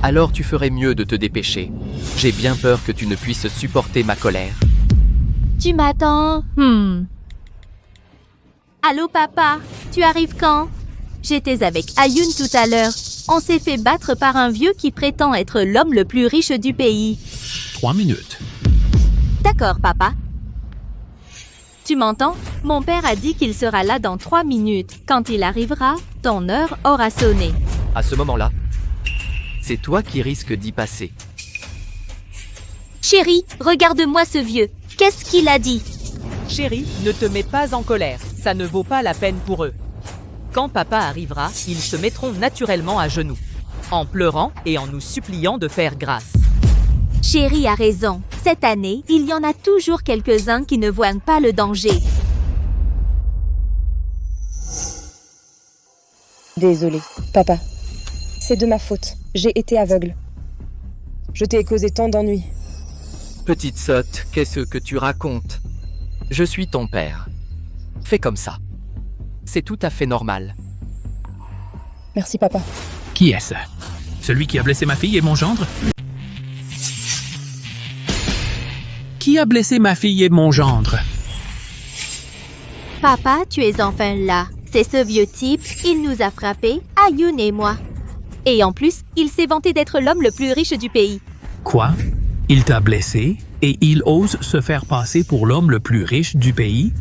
Alors tu ferais mieux de te dépêcher. J'ai bien peur que tu ne puisses supporter ma colère. Tu m'attends? Allô papa, tu arrives quand? J'étais avec Ayun tout à l'heure. On s'est fait battre par un vieux qui prétend être l'homme le plus riche du pays. 3 minutes. D'accord papa. Tu m'entends? Mon père a dit qu'il sera là dans 3 minutes. Quand il arrivera, ton heure aura sonné. À ce moment-là, c'est toi qui risques d'y passer. Chérie, regarde-moi ce vieux. Qu'est-ce qu'il a dit? Chérie, ne te mets pas en colère. Ça ne vaut pas la peine pour eux. Quand papa arrivera, ils se mettront naturellement à genoux, en pleurant et en nous suppliant de faire grâce. Chérie a raison. Cette année, il y en a toujours quelques-uns qui ne voient pas le danger. Désolée, papa. C'est de ma faute. J'ai été aveugle. Je t'ai causé tant d'ennuis. Petite sotte, qu'est-ce que tu racontes? Je suis ton père. Fais comme ça. C'est tout à fait normal. Merci, papa. Qui est-ce? Celui qui a blessé ma fille et mon gendre? Qui a blessé ma fille et mon gendre? Papa, tu es enfin là. C'est ce vieux type, il nous a frappés, Ayun et moi. Et en plus, il s'est vanté d'être l'homme le plus riche du pays. Quoi? Il t'a blessé et il ose se faire passer pour l'homme le plus riche du pays?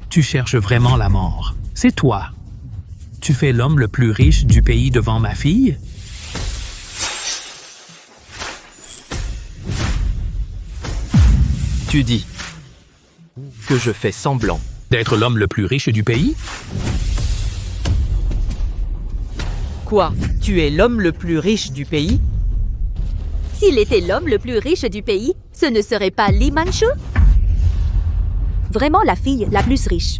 Tu cherches vraiment la mort. C'est toi. Tu fais l'homme le plus riche du pays devant ma fille? Tu dis que je fais semblant d'être l'homme le plus riche du pays? Quoi? Tu es l'homme le plus riche du pays? S'il était l'homme le plus riche du pays, ce ne serait pas Lee Man-shu? Vraiment la fille la plus riche.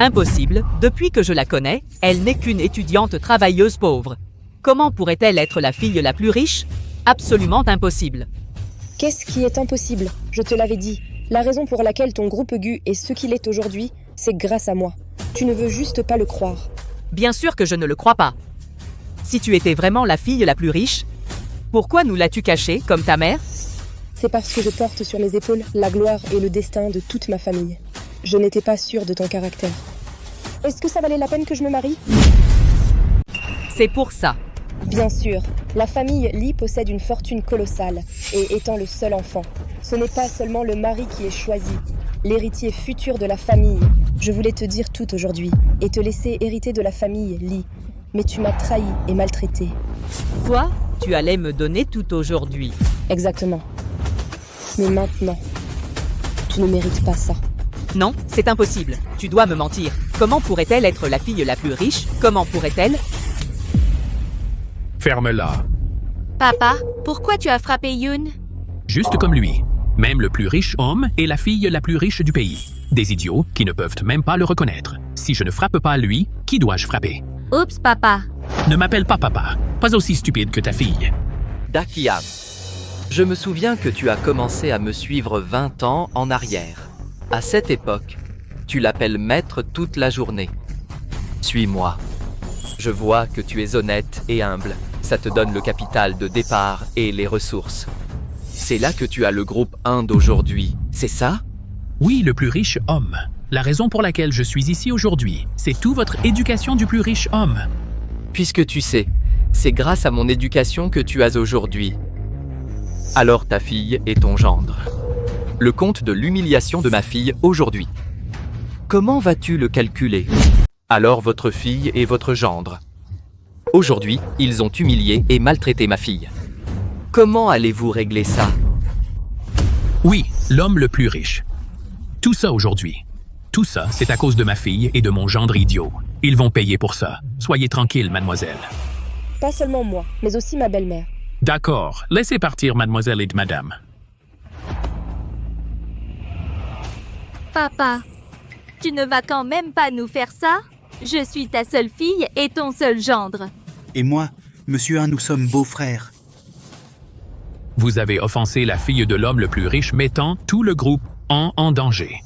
Impossible, depuis que je la connais, elle n'est qu'une étudiante travailleuse pauvre. Comment pourrait-elle être la fille la plus riche? Absolument impossible. Qu'est-ce qui est impossible? Je te l'avais dit. La raison pour laquelle ton groupe Gu est ce qu'il est aujourd'hui, c'est grâce à moi. Tu ne veux juste pas le croire. Bien sûr que je ne le crois pas. Si tu étais vraiment la fille la plus riche, pourquoi nous l'as-tu cachée, comme ta mère? C'est parce que je porte sur mes épaules la gloire et le destin de toute ma famille. Je n'étais pas sûre de ton caractère. Est-ce que ça valait la peine que je me marie? C'est pour ça. Bien sûr, la famille Lee possède une fortune colossale, et étant le seul enfant, ce n'est pas seulement le mari qui est choisi, l'héritier futur de la famille. Je voulais te dire tout aujourd'hui, et te laisser hériter de la famille Lee, mais tu m'as trahi et maltraité. Quoi? Tu allais me donner tout aujourd'hui. Exactement. Mais maintenant, tu ne mérites pas ça. Non, c'est impossible. Tu dois me mentir. Comment pourrait-elle être la fille la plus riche? Comment pourrait-elle? Ferme-la. Papa, pourquoi tu as frappé Yoon? Juste comme lui. Même le plus riche homme est la fille la plus riche du pays. Des idiots qui ne peuvent même pas le reconnaître. Si je ne frappe pas lui, qui dois-je frapper? Oups, papa. Ne m'appelle pas papa. Pas aussi stupide que ta fille. Dakiam. Je me souviens que tu as commencé à me suivre 20 ans en arrière. À cette époque, tu l'appelles maître toute la journée. Suis-moi. Je vois que tu es honnête et humble. Ça te donne le capital de départ et les ressources. C'est là que tu as le groupe 1 d'aujourd'hui, c'est ça? Oui, le plus riche homme. La raison pour laquelle je suis ici aujourd'hui, c'est toute votre éducation du plus riche homme. Puisque tu sais, c'est grâce à mon éducation que tu as aujourd'hui. Alors ta fille est ton gendre. Le compte de l'humiliation de ma fille aujourd'hui. Comment vas-tu le calculer? Alors votre fille et votre gendre. Aujourd'hui, ils ont humilié et maltraité ma fille. Comment allez-vous régler ça? Oui, l'homme le plus riche. Tout ça aujourd'hui. Tout ça, c'est à cause de ma fille et de mon gendre idiot. Ils vont payer pour ça. Soyez tranquille, mademoiselle. Pas seulement moi, mais aussi ma belle-mère. D'accord, laissez partir mademoiselle et madame. Papa, tu ne vas quand même pas nous faire ça? Je suis ta seule fille et ton seul gendre. Et moi, monsieur Un, nous sommes beaux-frères. Vous avez offensé la fille de l'homme le plus riche, mettant tout le groupe en danger.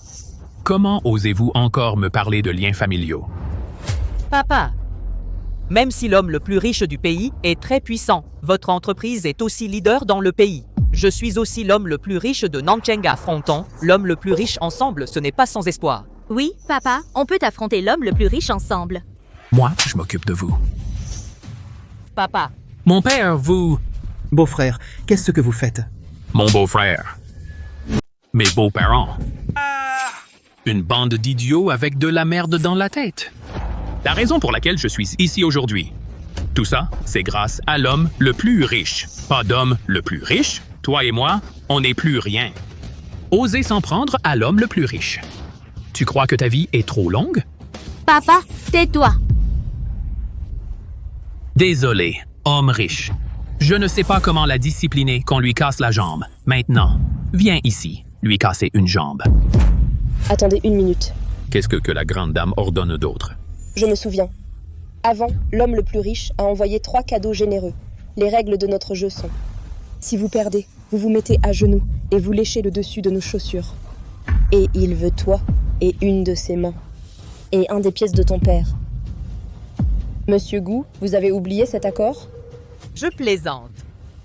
Comment osez-vous encore me parler de liens familiaux? Papa, même si l'homme le plus riche du pays est très puissant, votre entreprise est aussi leader dans le pays. Je suis aussi l'homme le plus riche de Nancheng. Affrontons l'homme le plus riche ensemble, ce n'est pas sans espoir. Oui, papa, on peut affronter l'homme le plus riche ensemble. Moi, je m'occupe de vous. Papa. Mon père, vous... Beau-frère, qu'est-ce que vous faites? Mon beau-frère. Mes beaux-parents. Une bande d'idiots avec de la merde dans la tête. La raison pour laquelle je suis ici aujourd'hui. Tout ça, c'est grâce à l'homme le plus riche. Pas d'homme le plus riche. Toi et moi, on n'est plus rien. Osez s'en prendre à l'homme le plus riche. Tu crois que ta vie est trop longue? Papa, tais-toi. Désolé, homme riche. Je ne sais pas comment la discipliner qu'on lui casse la jambe. Maintenant, viens ici, lui casser une jambe. Attendez une minute. Qu'est-ce que la grande dame ordonne d'autre? Je me souviens. Avant, l'homme le plus riche a envoyé 3 cadeaux généreux. Les règles de notre jeu sont: si vous perdez, vous vous mettez à genoux et vous léchez le dessus de nos chaussures. Et il veut toi et une de ses mains. Et un des pièces de ton père. Monsieur Gu, vous avez oublié cet accord? Je plaisante.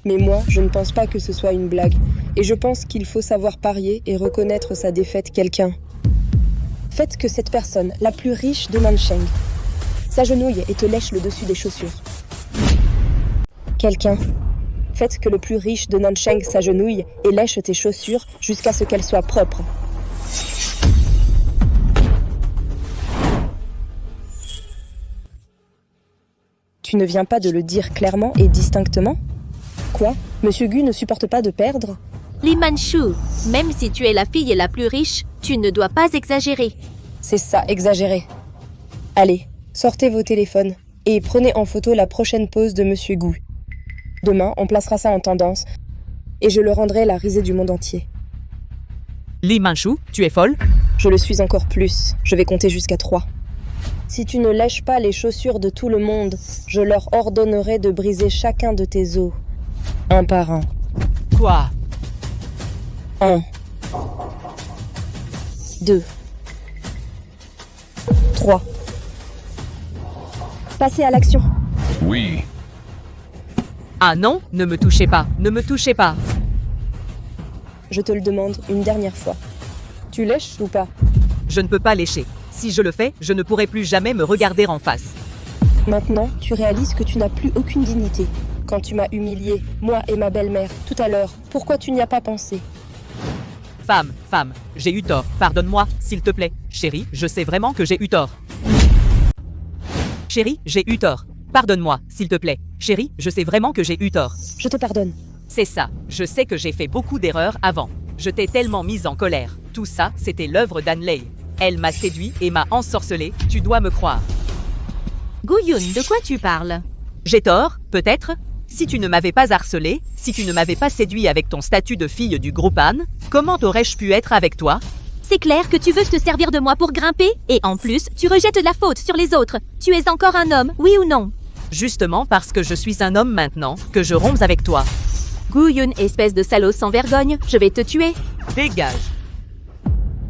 Mais moi, je ne pense pas que ce soit une blague. Et je pense qu'il faut savoir parier et reconnaître sa défaite quelqu'un. Faites que cette personne, la plus riche de Nansheng, s'agenouille et te lèche le dessus des chaussures. Quelqu'un. Faites que le plus riche de Nansheng s'agenouille et lèche tes chaussures jusqu'à ce qu'elles soient propres. Tu ne viens pas de le dire clairement et distinctement? Quoi? Monsieur Gu ne supporte pas de perdre? Li Manchu, même si tu es la fille la plus riche, tu ne dois pas exagérer. C'est ça, exagéré. Allez, sortez vos téléphones et prenez en photo la prochaine pose de Monsieur Gu. Demain, on placera ça en tendance et je le rendrai la risée du monde entier. Li Manchu, tu es folle? Je le suis encore plus. Je vais compter jusqu'à 3. Si tu ne lèches pas les chaussures de tout le monde, je leur ordonnerai de briser chacun de tes os. Un par un. Quoi? 1. 2. 3. Passez à l'action. Oui. Ah non, ne me touchez pas, ne me touchez pas. Je te le demande une dernière fois. Tu lèches ou pas? Je ne peux pas lécher. Si je le fais, je ne pourrai plus jamais me regarder en face. Maintenant, tu réalises que tu n'as plus aucune dignité. Quand tu m'as humilié, moi et ma belle-mère, tout à l'heure, pourquoi tu n'y as pas pensé? Femme, j'ai eu tort. Pardonne-moi, s'il te plaît. Chérie, je sais vraiment que j'ai eu tort. Chérie, j'ai eu tort. Pardonne-moi, s'il te plaît. Chérie, je sais vraiment que j'ai eu tort. Je te pardonne. C'est ça. Je sais que j'ai fait beaucoup d'erreurs avant. Je t'ai tellement mise en colère. Tout ça, c'était l'œuvre d'An Lei. Elle m'a séduit et m'a ensorcelé. Tu dois me croire. Gu Yun, de quoi tu parles? J'ai tort, peut-être? Si tu ne m'avais pas harcelé, si tu ne m'avais pas séduit avec ton statut de fille du groupe Han, comment aurais-je pu être avec toi? C'est clair que tu veux te servir de moi pour grimper, et en plus, tu rejettes la faute sur les autres. Tu es encore un homme, oui ou non? Justement parce que je suis un homme maintenant, que je romps avec toi. Gu Yun, espèce de salaud sans vergogne, je vais te tuer. Dégage.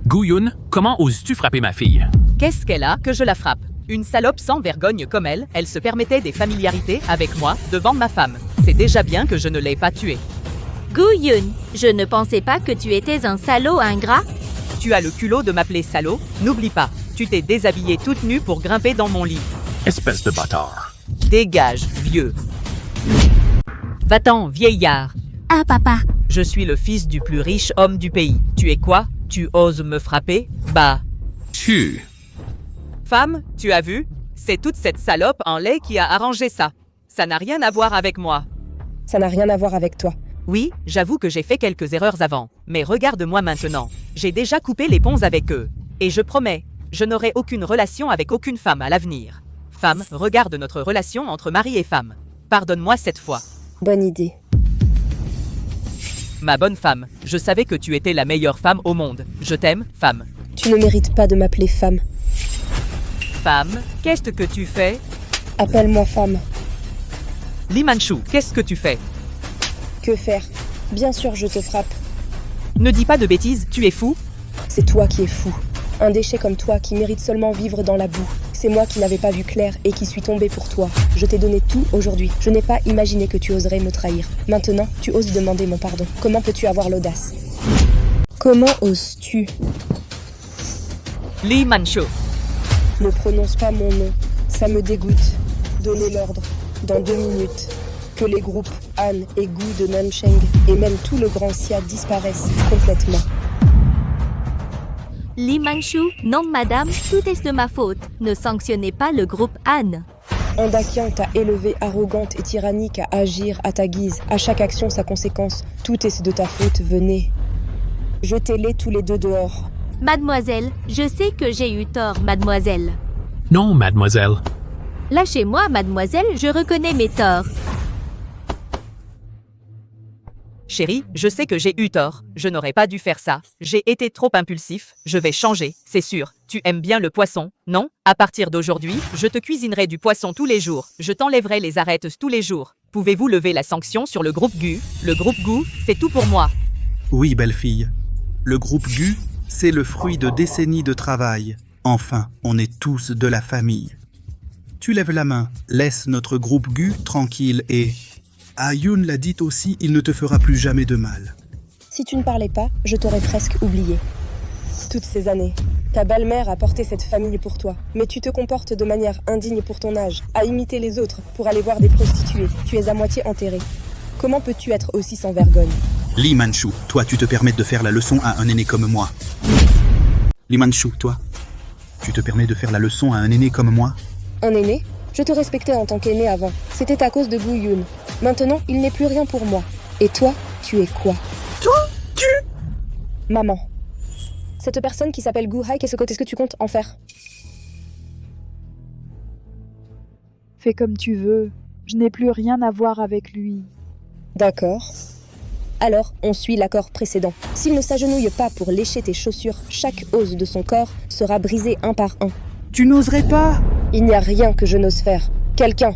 Gu Yun, comment oses-tu frapper ma fille? Qu'est-ce qu'elle a que je la frappe? Une salope sans vergogne comme elle se permettait des familiarités avec moi devant ma femme. C'est déjà bien que je ne l'ai pas tuée. Gu Yun, je ne pensais pas que tu étais un salaud ingrat. Tu as le culot de m'appeler salaud? N'oublie pas, tu t'es déshabillée toute nue pour grimper dans mon lit. Espèce de bâtard. Dégage, vieux. Va-t'en, vieillard. Ah, papa. Je suis le fils du plus riche homme du pays. Tu es quoi? Tu oses me frapper? Bah. Femme, tu as vu? C'est toute cette salope en lait qui a arrangé ça. Ça n'a rien à voir avec moi. Ça n'a rien à voir avec toi. Oui, j'avoue que j'ai fait quelques erreurs avant. Mais regarde-moi maintenant. J'ai déjà coupé les ponts avec eux. Et je promets, je n'aurai aucune relation avec aucune femme à l'avenir. Femme, regarde notre relation entre mari et femme. Pardonne-moi cette fois. Bonne idée. Ma bonne femme, je savais que tu étais la meilleure femme au monde. Je t'aime, femme. Tu ne mérites pas de m'appeler femme. Femme, qu'est-ce que tu fais? Appelle-moi femme. Li Manchu, qu'est-ce que tu fais? Que faire? Bien sûr, je te frappe. Ne dis pas de bêtises, tu es fou? C'est toi qui es fou. Un déchet comme toi qui mérite seulement vivre dans la boue. C'est moi qui n'avais pas vu clair et qui suis tombée pour toi. Je t'ai donné tout aujourd'hui. Je n'ai pas imaginé que tu oserais me trahir. Maintenant, tu oses demander mon pardon. Comment peux-tu avoir l'audace? Comment oses-tu? Li Manchu. Ne prononce pas mon nom. Ça me dégoûte. Donnez l'ordre. Dans 2 minutes. Que les groupes Han et Gu de Nansheng et même tout le Grand Xia disparaissent complètement. Li Manchu, non madame, tout est de ma faute. Ne sanctionnez pas le groupe Han. Andakian t'a élevée arrogante et tyrannique à agir à ta guise. À chaque action sa conséquence. Tout est de ta faute, venez. Jetez-les tous les deux dehors. Mademoiselle, je sais que j'ai eu tort, mademoiselle. Non, mademoiselle. Lâchez-moi, mademoiselle, je reconnais mes torts. Chérie, je sais que j'ai eu tort. Je n'aurais pas dû faire ça. J'ai été trop impulsif. Je vais changer, c'est sûr. Tu aimes bien le poisson, non? À partir d'aujourd'hui, je te cuisinerai du poisson tous les jours. Je t'enlèverai les arêtes tous les jours. Pouvez-vous lever la sanction sur le groupe Gu? Le groupe Gu, c'est tout pour moi. Oui, belle-fille. Le groupe Gu, c'est le fruit de décennies de travail. Enfin, on est tous de la famille. tu lèves la main. Laisse notre groupe Gu tranquille et... Ayun l'a dit aussi, il ne te fera plus jamais de mal. Si tu ne parlais pas, je t'aurais presque oublié. Toutes ces années, ta belle-mère a porté cette famille pour toi, mais tu te comportes de manière indigne pour ton âge, à imiter les autres pour aller voir des prostituées. Tu es à moitié enterré. Comment peux-tu être aussi sans vergogne? Lee Man-shu, toi tu te permets de faire la leçon à un aîné comme moi. Lee Man-shu, toi, tu te permets de faire la leçon à un aîné comme moi? Un aîné? Je te respectais en tant qu'aîné avant. C'était à cause de Gu-Yun. Maintenant, il n'est plus rien pour moi. Et toi, tu es quoi? Toi, tu... Maman. Cette personne qui s'appelle Gu-Hai, qu'est-ce que tu comptes en faire? Fais comme tu veux. Je n'ai plus rien à voir avec lui. D'accord. Alors, on suit l'accord précédent. S'il ne s'agenouille pas pour lécher tes chaussures, chaque os de son corps sera brisé un par un. Tu n'oserais pas? Il n'y a rien que je n'ose faire. Quelqu'un,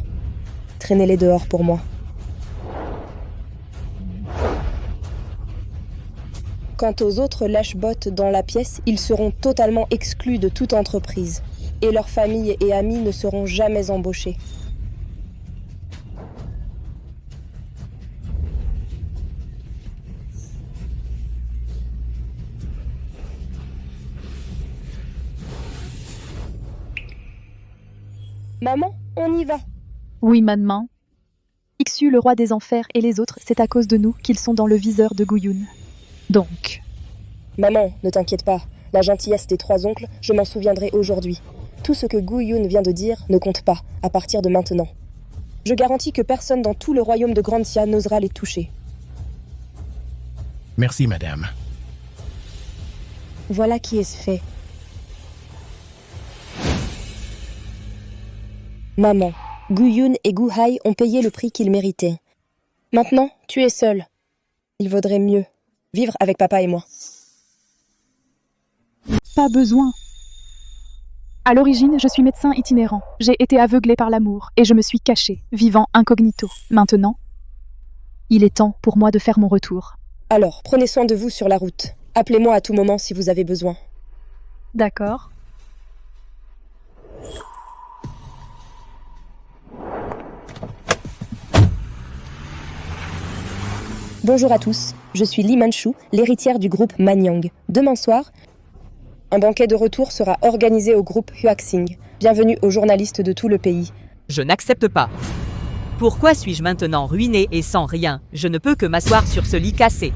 traînez-les dehors pour moi. Quant aux autres lâche-bottes dans la pièce, ils seront totalement exclus de toute entreprise. Et leurs familles et amis ne seront jamais embauchés. Maman, on y va. Oui, maman. Ixu, le roi des enfers, et les autres, c'est à cause de nous qu'ils sont dans le viseur de Gu-Yun. Donc... Maman, ne t'inquiète pas. La gentillesse des 3 oncles, je m'en souviendrai aujourd'hui. Tout ce que Gu-Yun vient de dire ne compte pas, à partir de maintenant. Je garantis que personne dans tout le royaume de Grantia n'osera les toucher. Merci, madame. Voilà qui est fait. Maman, Gu-Yun et Gu-Hai ont payé le prix qu'ils méritaient. Maintenant, tu es seule. Il vaudrait mieux vivre avec papa et moi. Pas besoin. À l'origine, je suis médecin itinérant. J'ai été aveuglée par l'amour et je me suis cachée, vivant incognito. Maintenant, il est temps pour moi de faire mon retour. Alors, prenez soin de vous sur la route. Appelez-moi à tout moment si vous avez besoin. D'accord. Bonjour à tous, je suis Lee Man-shu, l'héritière du groupe Manyang. Demain soir, un banquet de retour sera organisé au groupe Huaxing. Bienvenue aux journalistes de tout le pays. Je n'accepte pas. Pourquoi suis-je maintenant ruiné et sans rien? Je ne peux que m'asseoir sur ce lit cassé.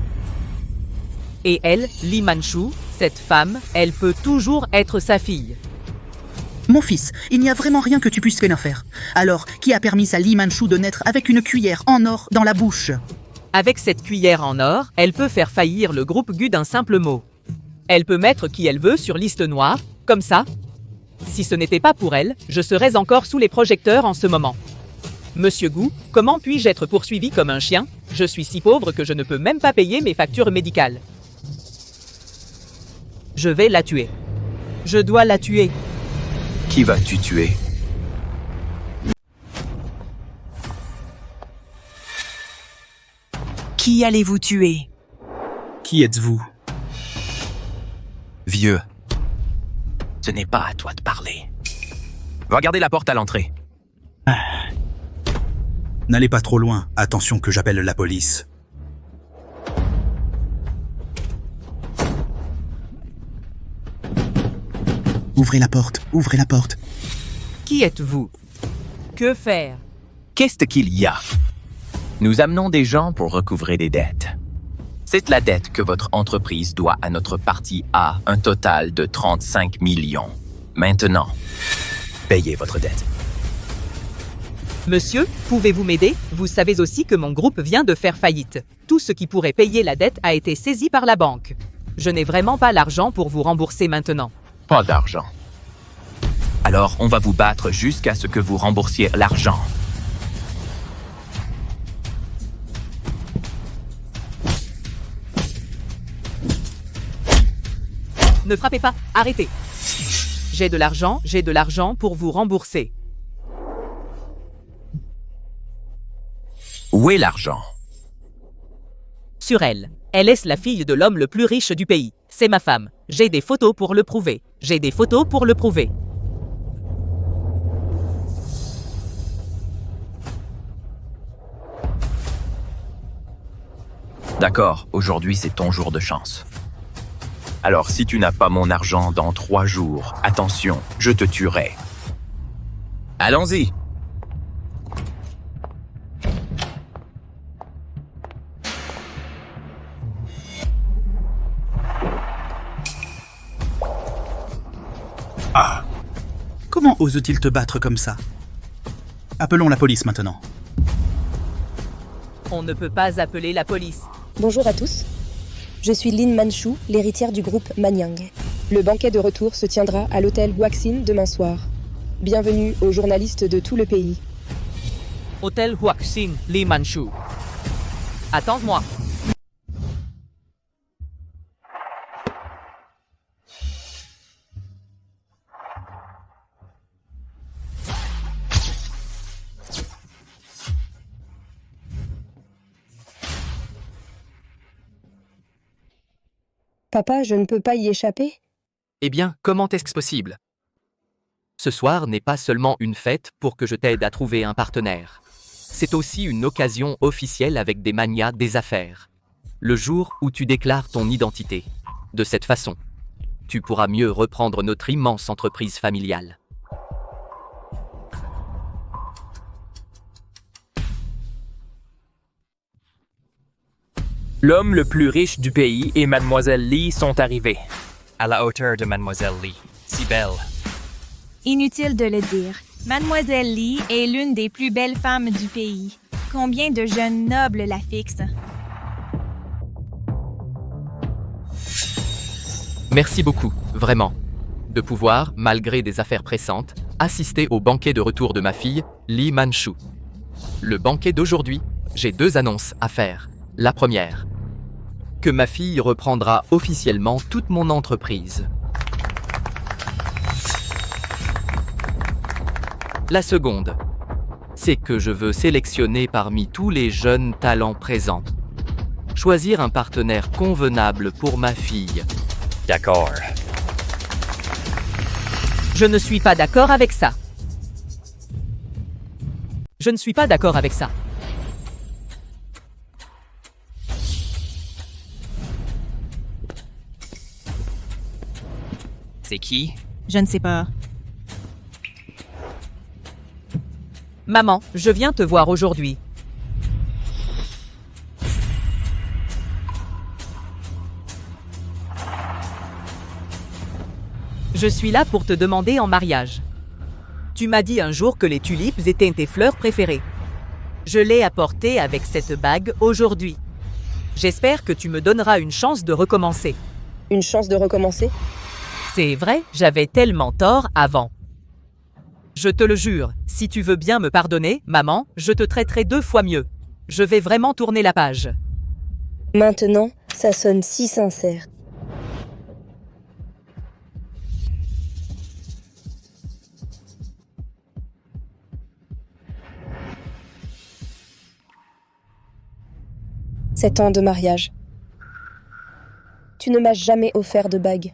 Et elle, Lee Man-shu, cette femme, elle peut toujours être sa fille. Mon fils, il n'y a vraiment rien que tu puisses faire. Alors, qui a permis à Lee Man-shu de naître avec une cuillère en or dans la bouche? Avec cette cuillère en or, elle peut faire faillir le groupe Gu d'un simple mot. Elle peut mettre qui elle veut sur liste noire, comme ça. Si ce n'était pas pour elle, je serais encore sous les projecteurs en ce moment. Monsieur Gu, comment puis-je être poursuivi comme un chien? Je suis si pauvre que je ne peux même pas payer mes factures médicales. Je vais la tuer. Je dois la tuer. Qui vas-tu tuer? Qui allez-vous tuer? Qui êtes-vous? Vieux. Ce n'est pas à toi de parler. Va garder la porte à l'entrée. N'allez pas trop loin, attention que j'appelle la police. Ouvrez la porte, ouvrez la porte. Qui êtes-vous? Que faire? Qu'est-ce qu'il y a? Nous amenons des gens pour recouvrer des dettes. C'est la dette que votre entreprise doit à notre partie A, un total de 35 millions. Maintenant, payez votre dette. Monsieur, pouvez-vous m'aider? Vous savez aussi que mon groupe vient de faire faillite. Tout ce qui pourrait payer la dette a été saisi par la banque. Je n'ai vraiment pas l'argent pour vous rembourser maintenant. Pas d'argent. Alors, on va vous battre jusqu'à ce que vous remboursiez l'argent. Ne frappez pas, arrêtez. J'ai de l'argent pour vous rembourser. Où est l'argent? Sur elle. Elle est la fille de l'homme le plus riche du pays. C'est ma femme. J'ai des photos pour le prouver. D'accord, aujourd'hui c'est ton jour de chance. Alors si tu n'as pas mon argent dans 3 jours, attention, je te tuerai. Allons-y. Ah! Comment ose-t-il te battre comme ça? Appelons la police maintenant. On ne peut pas appeler la police. Bonjour à tous. Je suis Lin Manchu, l'héritière du groupe Manyang. Le banquet de retour se tiendra à l'hôtel Huaxin demain soir. Bienvenue aux journalistes de tout le pays. Hôtel Huaxin, Li Manchu. Attends-moi. Papa, je ne peux pas y échapper? Eh bien, comment est-ce possible? Ce soir n'est pas seulement une fête pour que je t'aide à trouver un partenaire. C'est aussi une occasion officielle avec des manias des affaires. Le jour où tu déclares ton identité. De cette façon, tu pourras mieux reprendre notre immense entreprise familiale. L'homme le plus riche du pays et Mademoiselle Lee sont arrivés. À la hauteur de Mademoiselle Lee. Si belle. Inutile de le dire, Mademoiselle Lee est l'une des plus belles femmes du pays. Combien de jeunes nobles la fixent? Merci beaucoup, vraiment. De pouvoir, malgré des affaires pressantes, assister au banquet de retour de ma fille, Li Manchu. Le banquet d'aujourd'hui, j'ai 2 annonces à faire. La première, que ma fille reprendra officiellement toute mon entreprise. La seconde, c'est que je veux sélectionner parmi tous les jeunes talents présents. Choisir un partenaire convenable pour ma fille. D'accord. Je ne suis pas d'accord avec ça. Je ne suis pas d'accord avec ça. C'est qui? Je ne sais pas. Maman, je viens te voir aujourd'hui. Je suis là pour te demander en mariage. Tu m'as dit un jour que les tulipes étaient tes fleurs préférées. Je l'ai apportée avec cette bague aujourd'hui. J'espère que tu me donneras une chance de recommencer. Une chance de recommencer? C'est vrai, j'avais tellement tort avant. Je te le jure, si tu veux bien me pardonner, maman, je te traiterai 2 fois mieux. Je vais vraiment tourner la page. Maintenant, ça sonne si sincère. Sept ans de mariage. Tu ne m'as jamais offert de bague.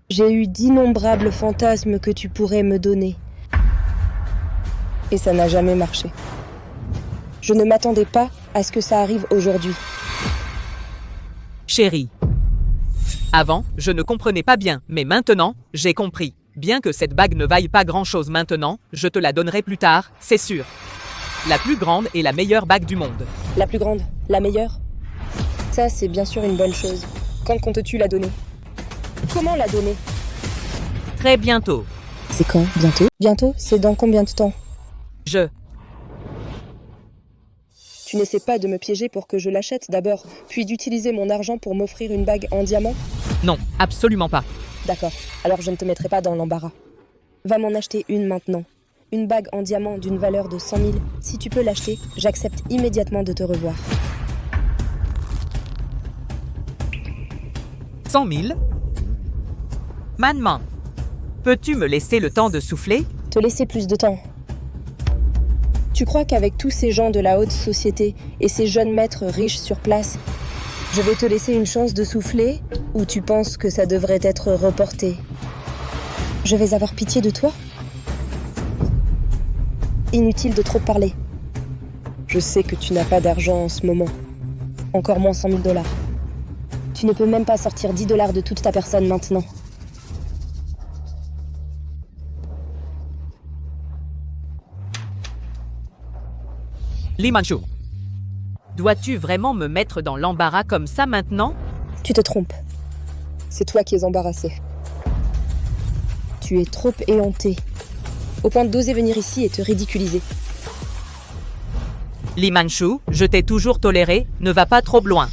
J'ai eu d'innombrables fantasmes que tu pourrais me donner. Et ça n'a jamais marché. Je ne m'attendais pas à ce que ça arrive aujourd'hui. Chérie. Avant, je ne comprenais pas bien, mais maintenant, j'ai compris. Bien que cette bague ne vaille pas grand-chose maintenant, je te la donnerai plus tard, c'est sûr. La plus grande et la meilleure bague du monde. La plus grande? La meilleure? Ça, c'est bien sûr une bonne chose. Quand comptes-tu la donner? Comment la donner? Très bientôt. C'est quand? Bientôt? Bientôt? C'est dans combien de temps? Tu n'essaies pas de me piéger pour que je l'achète d'abord, puis d'utiliser mon argent pour m'offrir une bague en diamant? Non, absolument pas. D'accord, alors je ne te mettrai pas dans l'embarras. Va m'en acheter une maintenant. Une bague en diamant d'une valeur de 100 000. Si tu peux l'acheter, j'accepte immédiatement de te revoir. 100 000? Maman, peux-tu me laisser le temps de souffler? Te laisser plus de temps. Tu crois qu'avec tous ces gens de la haute société et ces jeunes maîtres riches sur place, je vais te laisser une chance de souffler ou tu penses que ça devrait être reporté? Je vais avoir pitié de toi? Inutile de trop parler. Je sais que tu n'as pas d'argent en ce moment. encore moins 100 000 $. Tu ne peux même pas sortir 10 $ de toute ta personne maintenant. Lee Manchu, dois-tu vraiment me mettre dans l'embarras comme ça maintenant? Tu te trompes. C'est toi qui es embarrassé. Tu es trop éhonté, au point d'oser venir ici et te ridiculiser. Lee Manchu, je t'ai toujours toléré, ne va pas trop loin.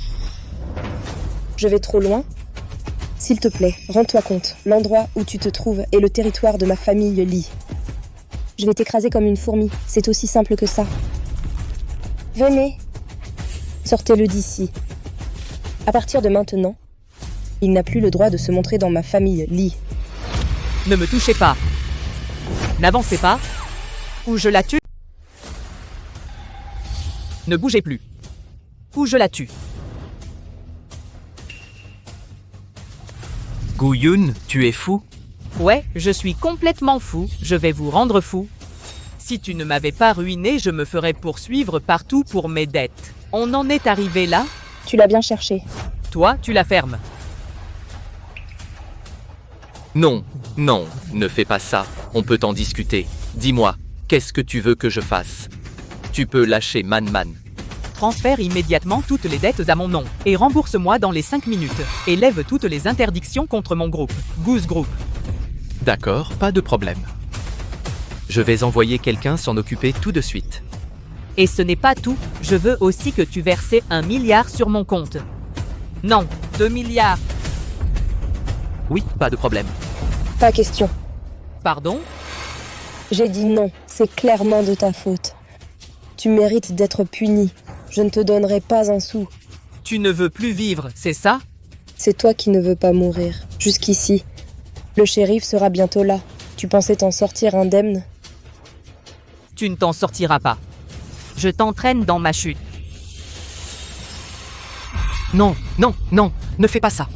Je vais trop loin? S'il te plaît, rends-toi compte, l'endroit où tu te trouves est le territoire de ma famille Lee. Je vais t'écraser comme une fourmi, c'est aussi simple que ça. Venez, sortez-le d'ici. À partir de maintenant, il n'a plus le droit de se montrer dans ma famille Lee. Ne me touchez pas. N'avancez pas, ou je la tue. Ne bougez plus, ou je la tue. Gu-Yun, tu es fou? Ouais, je suis complètement fou, je vais vous rendre fou. Si tu ne m'avais pas ruiné, je me ferais poursuivre partout pour mes dettes. On en est arrivé là? Tu l'as bien cherché. Toi, tu la fermes. Non, non, ne fais pas ça, on peut en discuter. Dis-moi, qu'est-ce que tu veux que je fasse? Tu peux lâcher Man. Transfère immédiatement toutes les dettes à mon nom et rembourse-moi dans les 5 minutes. Et lève toutes les interdictions contre mon groupe, Goose Group. D'accord, pas de problème. Je vais envoyer quelqu'un s'en occuper tout de suite. Et ce n'est pas tout, je veux aussi que tu verses 1 milliard sur mon compte. Non, 2 milliards. Oui, pas de problème. Pas question. Pardon? J'ai dit non, c'est clairement de ta faute. Tu mérites d'être puni. Je ne te donnerai pas un sou. Tu ne veux plus vivre, c'est ça? C'est toi qui ne veux pas mourir. Jusqu'ici. Le shérif sera bientôt là. Tu pensais t'en sortir indemne? Tu ne t'en sortiras pas. Je t'entraîne dans ma chute. Non, ne fais pas ça,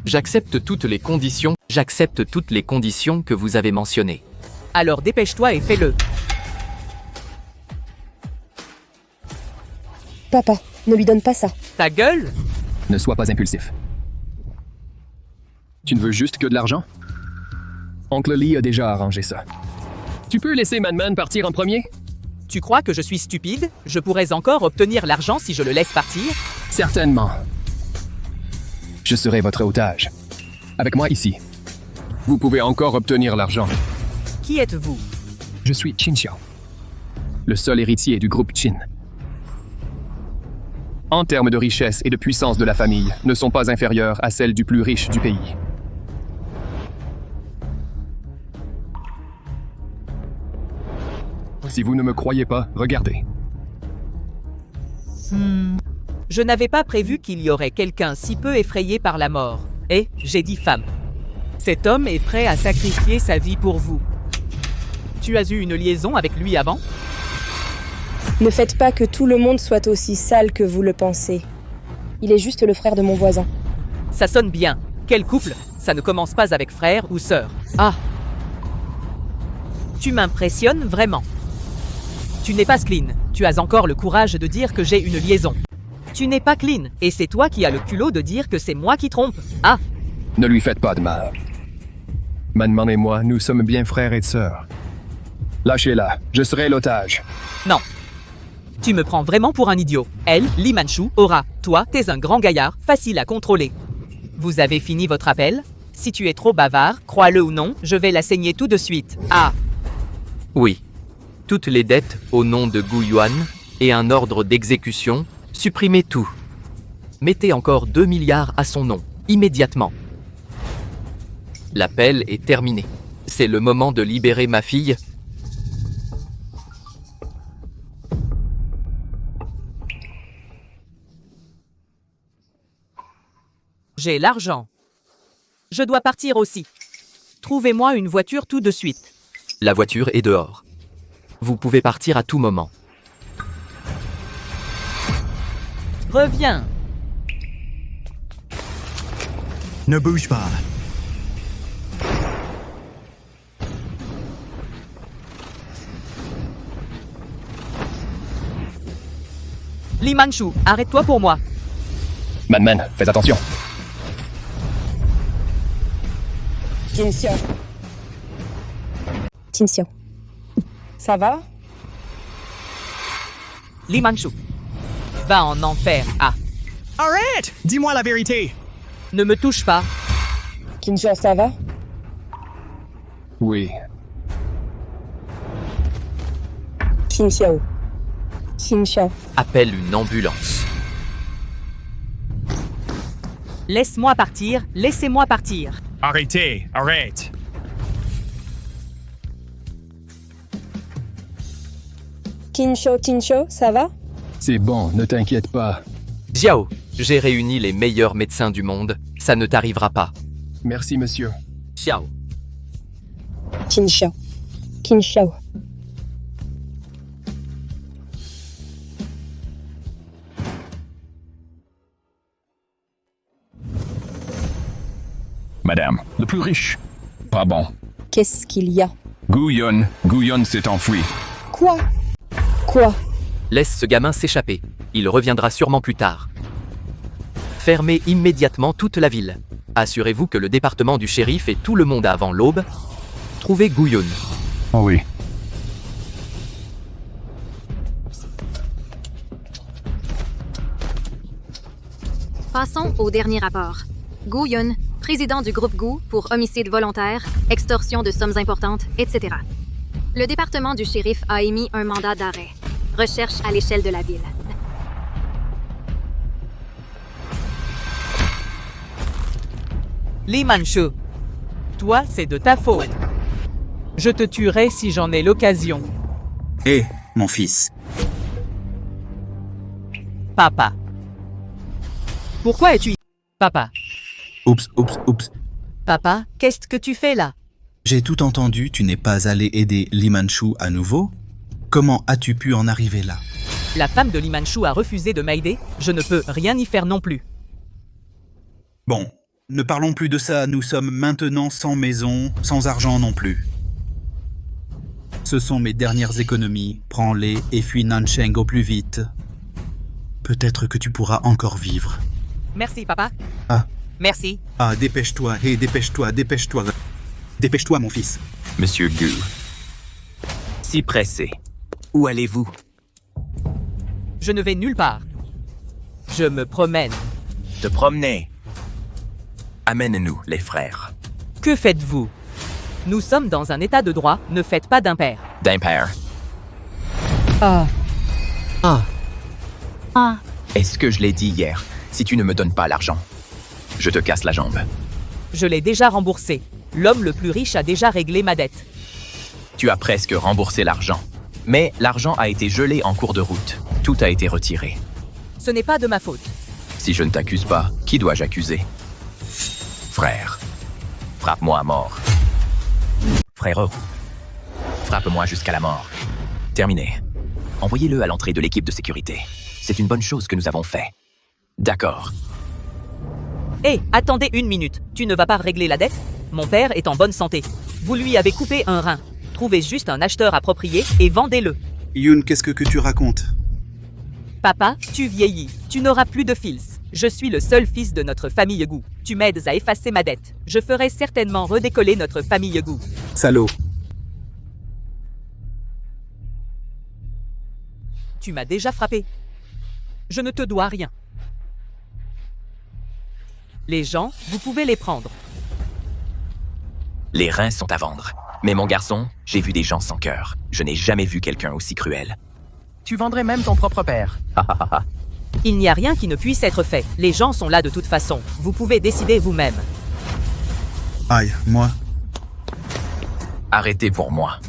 J'accepte toutes les conditions que vous avez mentionnées. Alors dépêche-toi et fais-le. Papa, ne lui donne pas ça. Ta gueule? Ne sois pas impulsif. Tu ne veux juste que de l'argent? Oncle Lee a déjà arrangé ça. Tu peux laisser Man partir en premier? Tu crois que je suis stupide? Je pourrais encore obtenir l'argent si je le laisse partir? Certainement. Je serai votre otage. Avec moi ici. Vous pouvez encore obtenir l'argent. Qui êtes-vous? Je suis Qin Xiao, le seul héritier du groupe Qin. En termes de richesse et de puissance de la famille, ne sont pas inférieures à celles du plus riche du pays. Si vous ne me croyez pas, regardez. Je n'avais pas prévu qu'il y aurait quelqu'un si peu effrayé par la mort. Et j'ai dit femme. Cet homme est prêt à sacrifier sa vie pour vous. Tu as eu une liaison avec lui avant? Ne faites pas que tout le monde soit aussi sale que vous le pensez. Il est juste le frère de mon voisin. Ça sonne bien. Quel couple? Ça ne commence pas avec frère ou sœur. Ah! Tu m'impressionnes vraiment. Tu n'es pas clean. Tu as encore le courage de dire que j'ai une liaison. Tu n'es pas clean, et c'est toi qui as le culot de dire que c'est moi qui trompe. Ah! Ne lui faites pas de mal. Man et moi, nous sommes bien frères et sœurs. Lâchez-la, je serai l'otage. Non. Tu me prends vraiment pour un idiot. Elle, Lee Manchu, aura. Toi, t'es un grand gaillard, facile à contrôler. Vous avez fini votre appel? Si tu es trop bavard, crois-le ou non, je vais la saigner tout de suite. Ah! Oui. Toutes les dettes au nom de Gu-Yuan et un ordre d'exécution, supprimez tout. Mettez encore 2 milliards à son nom, immédiatement. L'appel est terminé. C'est le moment de libérer ma fille. J'ai l'argent. Je dois partir aussi. Trouvez-moi une voiture tout de suite. La voiture est dehors. Vous pouvez partir à tout moment. Reviens. Ne bouge pas. Lee Manchu, arrête-toi pour moi. Madman, fais attention. Tin Xiao. Tin Xiao. Ça va? Lee Manchu. Va en enfer. Ah. Arrête! Dis-moi la vérité. Ne me touche pas. Tin Xiao, ça va? Oui. Tin Xiao. Tin Xiao. Appelle une ambulance. Laisse-moi partir, laissez-moi partir. Arrêtez, arrête. Tin Xiao, ça va? C'est bon, ne t'inquiète pas. Xiao, j'ai réuni les meilleurs médecins du monde. Ça ne t'arrivera pas. Merci, monsieur. Xiao. Tin Xiao. Tin Xiao. Madame, le plus riche. Pas bon. Qu'est-ce qu'il y a? Guyon s'est enfui. Quoi? Quoi? Laisse ce gamin s'échapper. Il reviendra sûrement plus tard. Fermez immédiatement toute la ville. Assurez-vous que le département du shérif et tout le monde avant l'aube. Trouvez Guyon. Oh oui. Passons au dernier rapport. Gu Yun, président du groupe Gu pour homicide volontaire, extorsion de sommes importantes, etc. Le département du shérif a émis un mandat d'arrêt. Recherche à l'échelle de la ville. Lee Manchu. Toi, c'est de ta faute. Je te tuerai si j'en ai l'occasion. Hé, mon fils. Papa. Pourquoi es-tu ici? Papa. Oups. Papa, qu'est-ce que tu fais là? J'ai tout entendu, tu n'es pas allé aider Lee Manchu à nouveau? Comment as-tu pu en arriver là? La femme de Lee Manchu a refusé de m'aider, je ne peux rien y faire non plus. Bon, ne parlons plus de ça, nous sommes maintenant sans maison, sans argent non plus. Ce sont mes dernières économies, prends-les et fuis Nancheng au plus vite. Peut-être que tu pourras encore vivre. Merci, papa. Ah. Merci. Ah, dépêche-toi, dépêche-toi. Dépêche-toi, mon fils. Monsieur Gu. Si pressé. Où allez-vous? Je ne vais nulle part. Je me promène. Te promener. Amène-nous, les frères. Que faites-vous? Nous sommes dans un état de droit, ne faites pas d'impair. D'impair. Est-ce que je l'ai dit hier? Si tu ne me donnes pas l'argent, je te casse la jambe. Je l'ai déjà remboursé. L'homme le plus riche a déjà réglé ma dette. Tu as presque remboursé l'argent. Mais l'argent a été gelé en cours de route. Tout a été retiré. Ce n'est pas de ma faute. Si je ne t'accuse pas, qui dois-je accuser? Frère, frappe-moi à mort. Frérot, frappe-moi jusqu'à la mort. Terminé. Envoyez-le à l'entrée de l'équipe de sécurité. C'est une bonne chose que nous avons fait. D'accord. Hé, attendez une minute. Tu ne vas pas régler la dette? Mon père est en bonne santé. Vous lui avez coupé un rein. Trouvez juste un acheteur approprié et vendez-le. Yoon, qu'est-ce que tu racontes? Papa, tu vieillis. Tu n'auras plus de fils. Je suis le seul fils de notre famille Gu. Tu m'aides à effacer ma dette. Je ferai certainement redécoller notre famille Gu. Salaud. Tu m'as déjà frappé. Je ne te dois rien. Les gens, vous pouvez les prendre. Les reins sont à vendre. Mais mon garçon, j'ai vu des gens sans cœur. Je n'ai jamais vu quelqu'un aussi cruel. Tu vendrais même ton propre père. Il n'y a rien qui ne puisse être fait. Les gens sont là de toute façon. Vous pouvez décider vous-même. Aïe, moi. Arrêtez pour moi.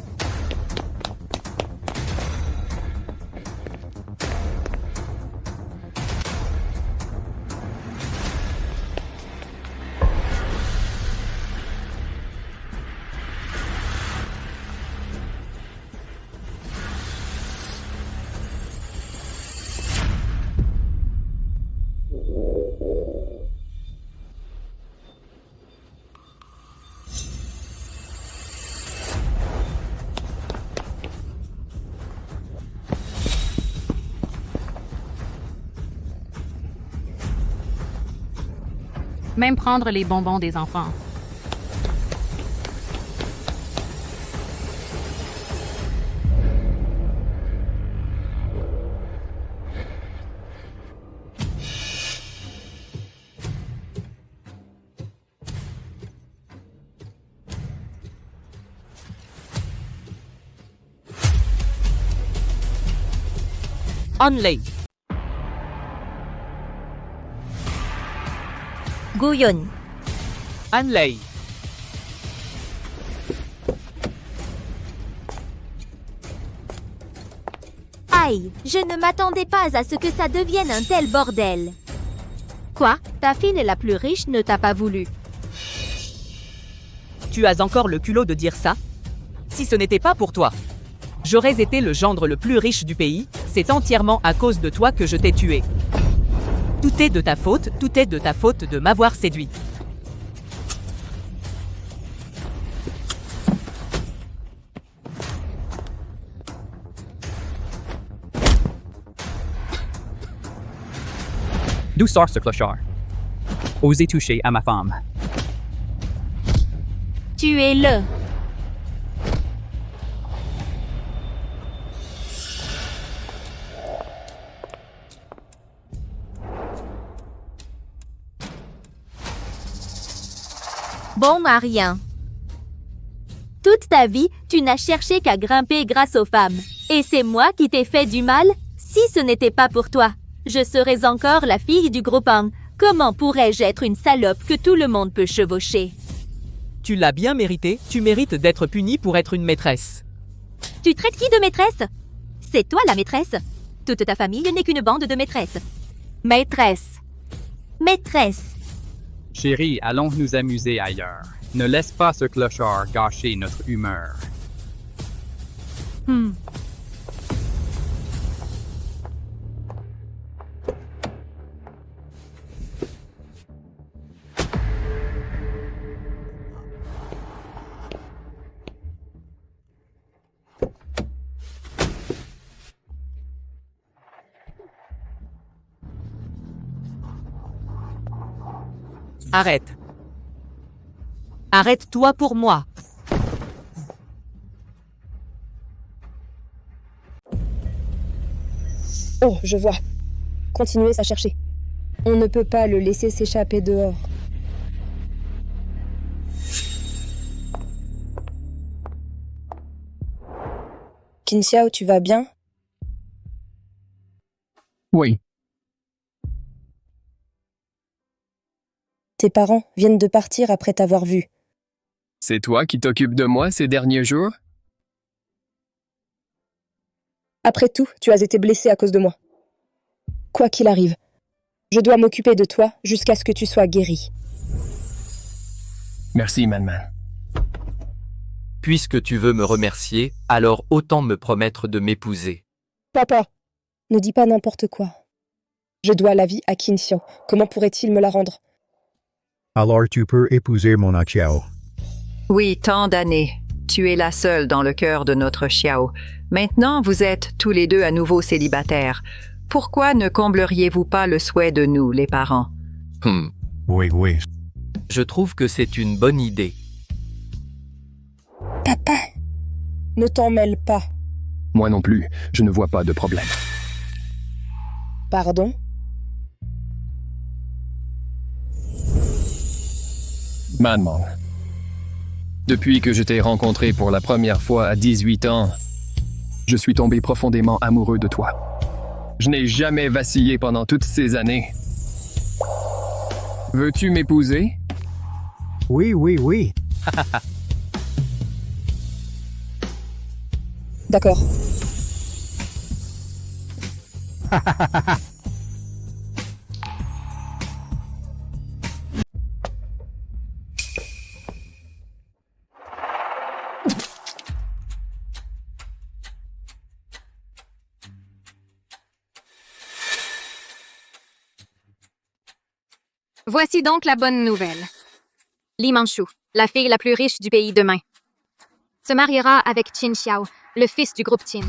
même prendre les bonbons des enfants. Onley. Guyon. Anley. Aïe, je ne m'attendais pas à ce que ça devienne un tel bordel. Quoi? Ta fille la plus riche ne t'a pas voulu. Tu as encore le culot de dire ça? Si ce n'était pas pour toi, j'aurais été le gendre le plus riche du pays. C'est entièrement à cause de toi que je t'ai tué. Tout est de ta faute de m'avoir séduit. D'où sort ce clochard? Osez toucher à ma femme. Tuez-le. Bon à rien. Toute ta vie, tu n'as cherché qu'à grimper grâce aux femmes. Et c'est moi qui t'ai fait du mal? Si ce n'était pas pour toi, je serais encore la fille du gros Pang. Comment pourrais-je être une salope que tout le monde peut chevaucher? Tu l'as bien mérité, tu mérites d'être puni pour être une maîtresse. Tu traites qui de maîtresse? C'est toi la maîtresse. Toute ta famille n'est qu'une bande de maîtresses. Maîtresse. Maîtresse. Chérie, allons nous amuser ailleurs. Ne laisse pas ce clochard gâcher notre humeur. Arrête. Arrête-toi pour moi. Oh, je vois. Continuez à chercher. On ne peut pas le laisser s'échapper dehors. Qin Xiao, tu vas bien? Oui. Tes parents viennent de partir après t'avoir vu. C'est toi qui t'occupes de moi ces derniers jours? Après tout, tu as été blessé à cause de moi. Quoi qu'il arrive, je dois m'occuper de toi jusqu'à ce que tu sois guéri. Merci, Man. Puisque tu veux me remercier, alors autant me promettre de m'épouser. Papa, ne dis pas n'importe quoi. Je dois la vie à Qin Xiao. Comment pourrait-il me la rendre? Alors tu peux épouser mon Xiao. Oui, tant d'années. Tu es la seule dans le cœur de notre Xiao. Maintenant, vous êtes tous les deux à nouveau célibataires. Pourquoi ne combleriez-vous pas le souhait de nous, les parents? Oui. Je trouve que c'est une bonne idée. Papa, ne t'en mêle pas. Moi non plus, je ne vois pas de problème. Pardon? Man. Depuis que je t'ai rencontré pour la première fois à 18 ans, je suis tombé profondément amoureux de toi. Je n'ai jamais vacillé pendant toutes ces années. Veux-tu m'épouser? Oui. D'accord. Voici donc la bonne nouvelle. Li Manchu, la fille la plus riche du pays demain, se mariera avec Qin Xiao, le fils du groupe Qin.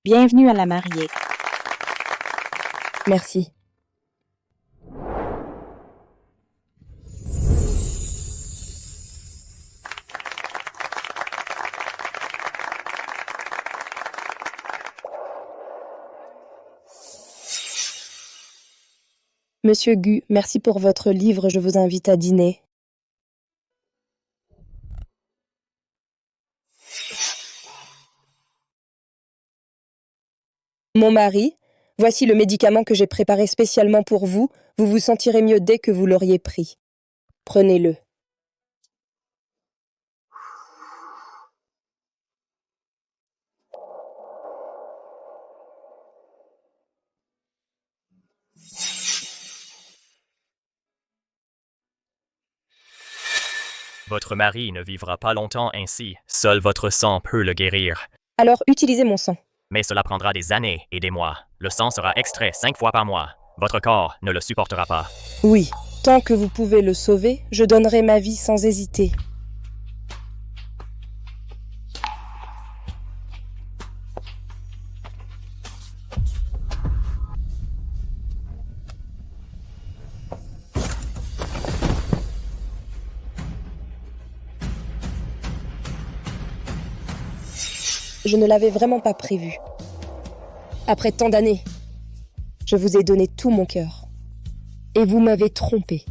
Bienvenue à la mariée. Merci. Monsieur Gu, merci pour votre livre, je vous invite à dîner. Mon mari, voici le médicament que j'ai préparé spécialement pour vous. Vous vous sentirez mieux dès que vous l'auriez pris. Prenez-le. Votre mari ne vivra pas longtemps ainsi. Seul votre sang peut le guérir. Alors, utilisez mon sang. Mais cela prendra des années et des mois. Le sang sera extrait 5 fois par mois. Votre corps ne le supportera pas. Oui, tant que vous pouvez le sauver, je donnerai ma vie sans hésiter. Je ne l'avais vraiment pas prévu. Après tant d'années, je vous ai donné tout mon cœur. Et vous m'avez trompé.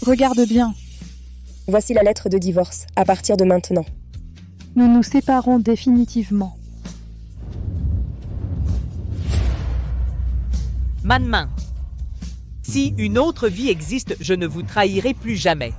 Regarde bien. Voici la lettre de divorce, à partir de maintenant. Nous nous séparons définitivement. Manmin. Si une autre vie existe, je ne vous trahirai plus jamais.